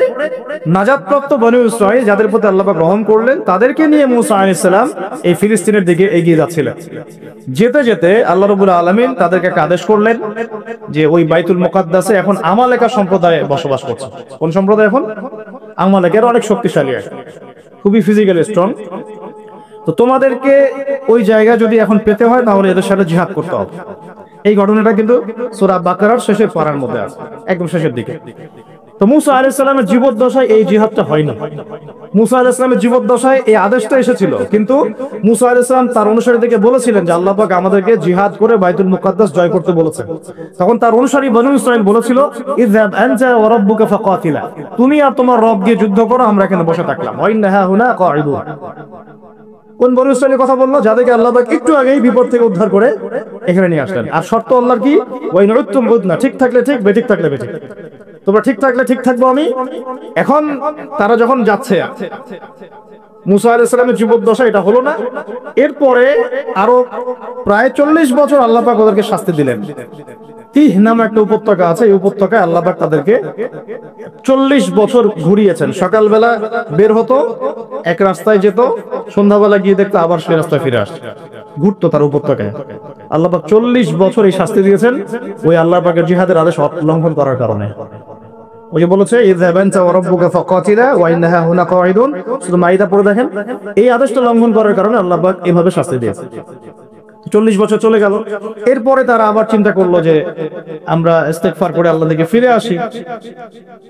নাজাতপ্রাপ্ত বনী ইসরাইল যাদের প্রতি আল্লাহ পাক রহম করলেন, তাদেরকে নিয়ে মুসা আলাইহিস সালাম এই ফিলিস্তিনের দিকে এগিয়ে যাচ্ছিলেন। যেতে যেতে আল্লাহ রাব্বুল আলামিন তাদেরকে একটা আদেশ করলেন যে ওই বাইতুল মুকাদ্দাসে এখন আমালেকা সম্প্রদায় বসবাস করছে। কোন সম্প্রদায়? এখন আমালেকের অনেক শক্তিশালী, খুবই ফিজিক্যালি স্ট্রং। তো তোমাদেরকে ওই জায়গা যদি এখন পেতে হয় তাহলে এদের সাথে জিহাদ করতে হবে। এই ঘটনাটা কিন্তু সূরা বাকারার শেষের পারার মধ্যে আছে, একদম শেষের দিকে। তো মুসা আলাইহিস সালামের জীবদ্দশায় এই জিহাদটা হয়নি। মুসা আলাইহিস সালামের জীবদ্দশায় এই আদেশটা এসেছিল, কিন্তু মুসা আলাইহিস সালাম তার অনুসারীদেরকে বলেছিলেন যে আল্লাহ পাক আমাদেরকে জিহাদ করে বাইতুল মুকাদ্দাস জয় করতে বলেছেন। তখন তার অনুসারী বনী ইসরাইল বলেছিল, ইযহাব আনতা ওয়া রাব্বুকা ফাকাতিলা, তুমি আর তোমার রব গিয়ে যুদ্ধ করো, আমরা এখানে বসে থাকলাম। ওয়া ইন্না হুনা কাঈদুন। কোন বনী ইসরাইলের কথা বললো? যাদেরকে আল্লাহ পাক একটু আগেই বিপদ থেকে উদ্ধার করে এখানে নিয়ে আসলেন। আর শর্ত আল্লাহর কি? ওয়া ইন উদতুম উদনা, ঠিক থাকলে ঠিক, বেঠিক থাকলে বেঠিক। তোমরা ঠিক থাকলে ঠিক থাকবো আমি। এখন তারা যখন যাচ্ছে, মুসা আলাইহিস সালামের জীবদ্দশা এটা হলো না। এরপরে আরো প্রায় 40 বছর আল্লাহ পাক ওদেরকে শাস্তি দিলেন। তিহ নামে একটা উপত্যকা আছে, এই উপত্যকায় আল্লাহ পাক তাদেরকে 40 বছর ঘুরিয়েছেন। সকালবেলা বের হতো, এক রাস্তায় যেত, সন্ধ্যাবেলা গিয়ে দেখতো আবার সেই রাস্তায় ফিরে আসছে, ঘুরতো তার উপত্যকায়। আল্লাহ পাক 40 বছর এই শাস্তি দিয়েছেন ওই আল্লাহ পাকের জিহাদের আদেশ উল্লঙ্ঘন করার কারণে। ওই যে বলেছে ইযহাব আনতা ওয়া রাব্বুকা ফাকাতিলা ওয়া ইন্না হুনা কাঈদুন, শুধু মাইদা পড়ে দেখেন, এই আদেশটা লঙ্ঘন করার কারণে আল্লাহ পাক এভাবে শাস্তি দিয়েছে। 40 বছর চলে গেল। এরপরে তারা আবার চিন্তা করলো যে আমরা ইস্তেগফার করে আল্লাহর দিকে ফিরে আসি।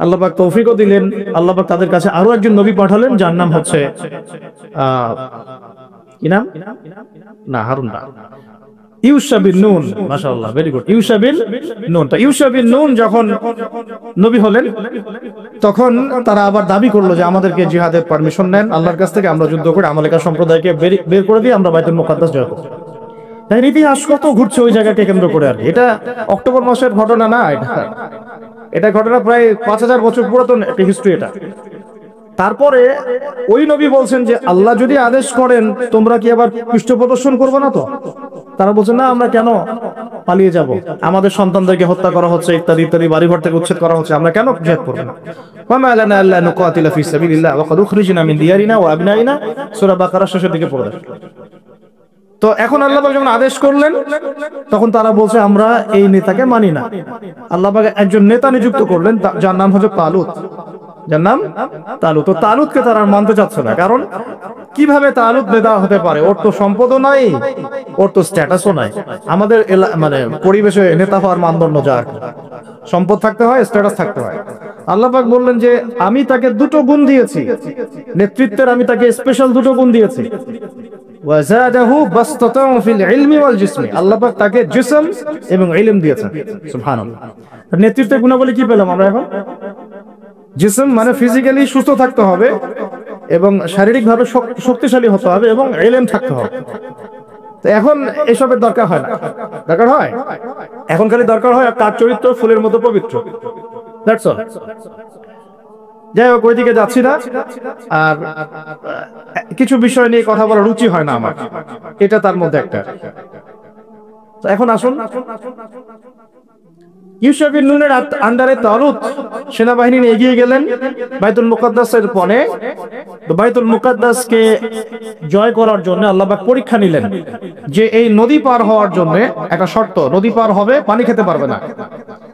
আল্লাহ পাক তৌফিকও দিলেন। আল্লাহ পাক তাদের কাছে আরো একজন নবী পাঠালেন, যার নাম হচ্ছে কি নাম? না, হারুন না, ইউশা বিন নুন। মাশাআল্লাহ, ভেরি গুড, ইউশা বিন নুন। তো ইউশা বিন নুন যখন নবী হলেন, তখন তারা আবার দাবি করলো যে আমাদেরকে জিহাদের পারমিশন নেন আল্লাহর কাছ থেকে, আমরা যুদ্ধ করে আমালেকা সম্প্রদায়কে বের করে দিয়ে আমরা বাইতুল মুকাদ্দাস জয় করব। তাই ইতিহাস কত ঘুরছে ওই জায়গাকে কেন্দ্র করে। আর এটা অক্টোবর মাসের ঘটনা না, এটা ঘটনা প্রায় 5000 বছর পুরাতন একটা হিস্ট্রি এটা। তারপরে ওই নবী বলছেন যে আল্লাহ যদি আদেশ করেন তোমরা কি আবার পৃষ্ঠ প্রদর্শন করবো না? তো তারা বলছেন না, আমরা কেন পালিয়ে যাব, আমাদের সন্তানদেরকে হত্যা করা হচ্ছে, ইত্যাদি ইত্যাদি, বাড়িঘর থেকে উচ্ছেদ করা হচ্ছে, আমরা কেন জিহাদ করব না? ওয়ামা লানা আল্লা নুকাতিলা ফি সাবিলিল্লাহ ওয়া কাদ উখরিজনা মিন দিয়ারিনা ওয়া আবনাইনা, সূরা বাকারা শেষের দিকে পড়ে। তো এখন আল্লাহ পাক যখন আদেশ করলেন, তখন তারা বলছে আমরা এই নেতাকে মানি না। আল্লাহ পাক একজন নেতা নিযুক্ত করলেন, যার নাম হচ্ছে তালুত, যার নাম তালুত। তো তালুতকে তারা মানতে চাচ্ছে না, কারণ কিভাবে তালুত নেতা হতে পারে? ওর তো সম্পদও নাই, ওর তো স্ট্যাটাসও নাই। আমাদের মানে পরিবেশে নেতা হওয়ার মানদণ্ড যা, সম্পদ থাকতে হয়, স্ট্যাটাস থাকতে হয়। আল্লাহ পাক বললেন যে আমি তাকে দুটো গুণ দিয়েছি, নেতৃত্বের আমি তাকে স্পেশাল দুটো গুণ দিয়েছি। ওয়াজাদাহু বাসতাতাউ ফিল ইলমি ওয়াল জিসমি, আল্লাহ পাক তাকে জিসম এবং ইলম দিয়েছেন। সুবহানাল্লাহ। নেতৃত্বের গুণাবলী কি পেলাম আমরা এখন? জিসম মানে ফিজিক্যালি সুস্থ থাকতে হবে এবং শারীরিকভাবে শক্তিশালী হতে হবে এবং ইলম থাকতে হবে। তো এখন এসবের দরকার হয় না, দরকার হয় এখন খালি দরকার হয় তার চরিত্র ফুলের মতো পবিত্র। That's all. যাই হোক, ওইদিকে যাচ্ছি না। আর কিছু বিষয় নিয়ে কথা বলার রুচি হয় না আমার, এটা তার মধ্যে একটা। তো এখন আসুন, ইউসুফ বিন নুনের আন্ডারে তালুত সেনাবাহিনী নিয়ে এগিয়ে গেলেন বাইতুল মুকাদ্দাসের পরে। তো বাইতুল মুকাদ্দাসকে জয় করার জন্য আল্লাহ পাক পরীক্ষা নিলেন যে এই নদী পার হওয়ার জন্য একটা শর্ত, নদী পার হবে পানি খেতে পারবে না,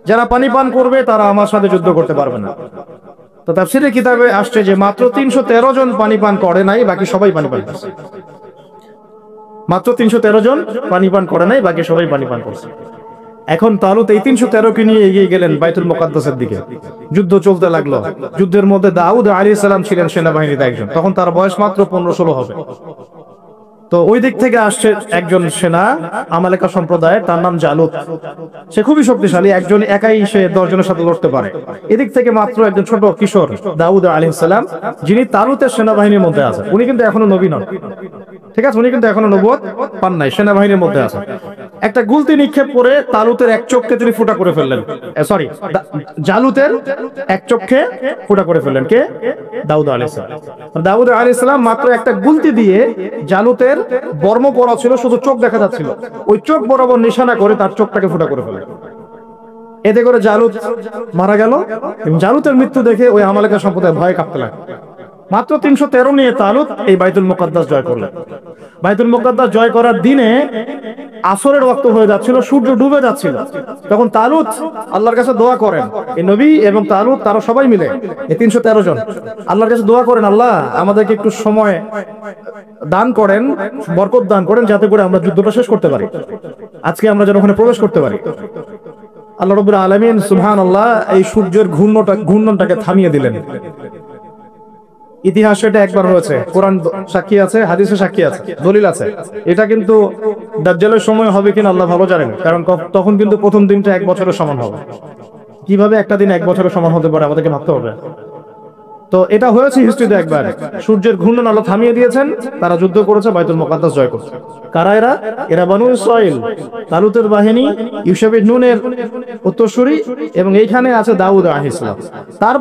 যারা পানি পান করবে তারা আমার সাথে যুদ্ধ করতে পারবে না। তো তাফসীরের কিতাবে আসছে যে মাত্র 313 জন পানি পান করে নাই, বাকি সবাই পানি পান করছে। মাত্র 313 জন পানি পান করে নাই, বাকি সবাই পানি পান করছে। এখন তালুত এই 313কে নিয়ে এগিয়ে গেলেন বাইতুল মুকাদ্দাসের দিকে। যুদ্ধ চলতে লাগলো। যুদ্ধের মধ্যে দাউদ আলাইহিস সালাম ছিলেন সেনাবাহিনীতে একজন, তখন তার বয়স মাত্র 15-16 হবে। তো ওই দিক থেকে আসছে একজন সেনা, আমালেকা সম্প্রদায়ের, তার নাম জালুত। সে খুবই শক্তিশালী, একজন একাই সে 10 জনের সাথে লড়তে পারে। এদিক থেকে মাত্র একজন ছোট কিশোর দাউদ আলাইহিস সালাম, যিনি তালুতের সেনাবাহিনীর মধ্যে আছেন। উনি কিন্তু এখনো নবী নন, ঠিক আছে, উনি কিন্তু এখনো নবুয়ত পান নাই, সেনাবাহিনীর মধ্যে আছেন। একটা গুলতি নিক্ষেপ করে তালুতের এক চোখকে তিনি ফুটা করে ফেললেন। সরি, জালুতের এক চোখকে ফুটা করে ফেললেন কে? দাউদ আলাইহিস সালাম। দাউদ আলাইহিস সালাম মাত্র একটা গুলতি দিয়ে, জালুতের বর্ম পরা ছিল, শুধু চোখ দেখা যাচ্ছিল, ওই চোখ বরাবর নিশানা করে তার চোখটাকে ফুটা করে ফেললেন। এতে করে জালুত মারা গেল। এবং জালুতের মৃত্যু দেখে ওই আমালেকা সম্প্রদায় ভয়ে কাঁপতে লাগলো। মাত্র 313 নিয়ে তালুত এই বাইতুল মুকাদ্দাস জয় করলেন। বাইতুল মুকাদ্দাস জয় করার দিনে আসরের ওয়াক্ত হয়ে যাচ্ছিল, সূর্য ডুবে যাচ্ছিল। তখন তালুত আল্লাহর কাছে দোয়া করেন, এই নবী এবং তালুত তারা সবাই মিলে, এই 313 জন আল্লাহর কাছে দোয়া করেন, আল্লাহ আমাদেরকে একটু সময় দান করেন, বরকত দান করেন, যাতে করে আমরা যুদ্ধটা শেষ করতে পারি, আজকে আমরা যেন ওখানে প্রবেশ করতে পারি। আল্লাহ রাব্বুল আলামিন সুবহানাল্লাহ এই সূর্যের ঘূর্ণনটাকে থামিয়ে দিলেন। ইতিহাসে এটা একবার হয়েছে, কোরআন সাক্ষী আছে, হাদিসে সাক্ষী আছে, দলিল আছে। এটা কিন্তু দাজ্জালের সময় হবে কিনা আল্লাহ ভালো জানেন, কারণ তখন কিন্তু প্রথম দিনটা 1 বছরের সমান হবে। কিভাবে একটা দিন 1 বছরের সমান হতে পারে আমাদেরকে ভাবতে হবে। তো এটা হয়েছে হিস্ট্রিতে একবার, সূর্যের ঘূর্ণন আল্লাহ থামিয়ে দিয়েছেন, তারা যুদ্ধ করেছে, বাইতুল মুকাদ্দাস জয় করেছে। কারা এরা? এরা বনু ইসরাইল, তালুতের বাহিনী, ইউসুফ বিন নুনের উত্তরসূরি, এবং এইখানে আছে দাউদ আলাইহিস সালাম। তার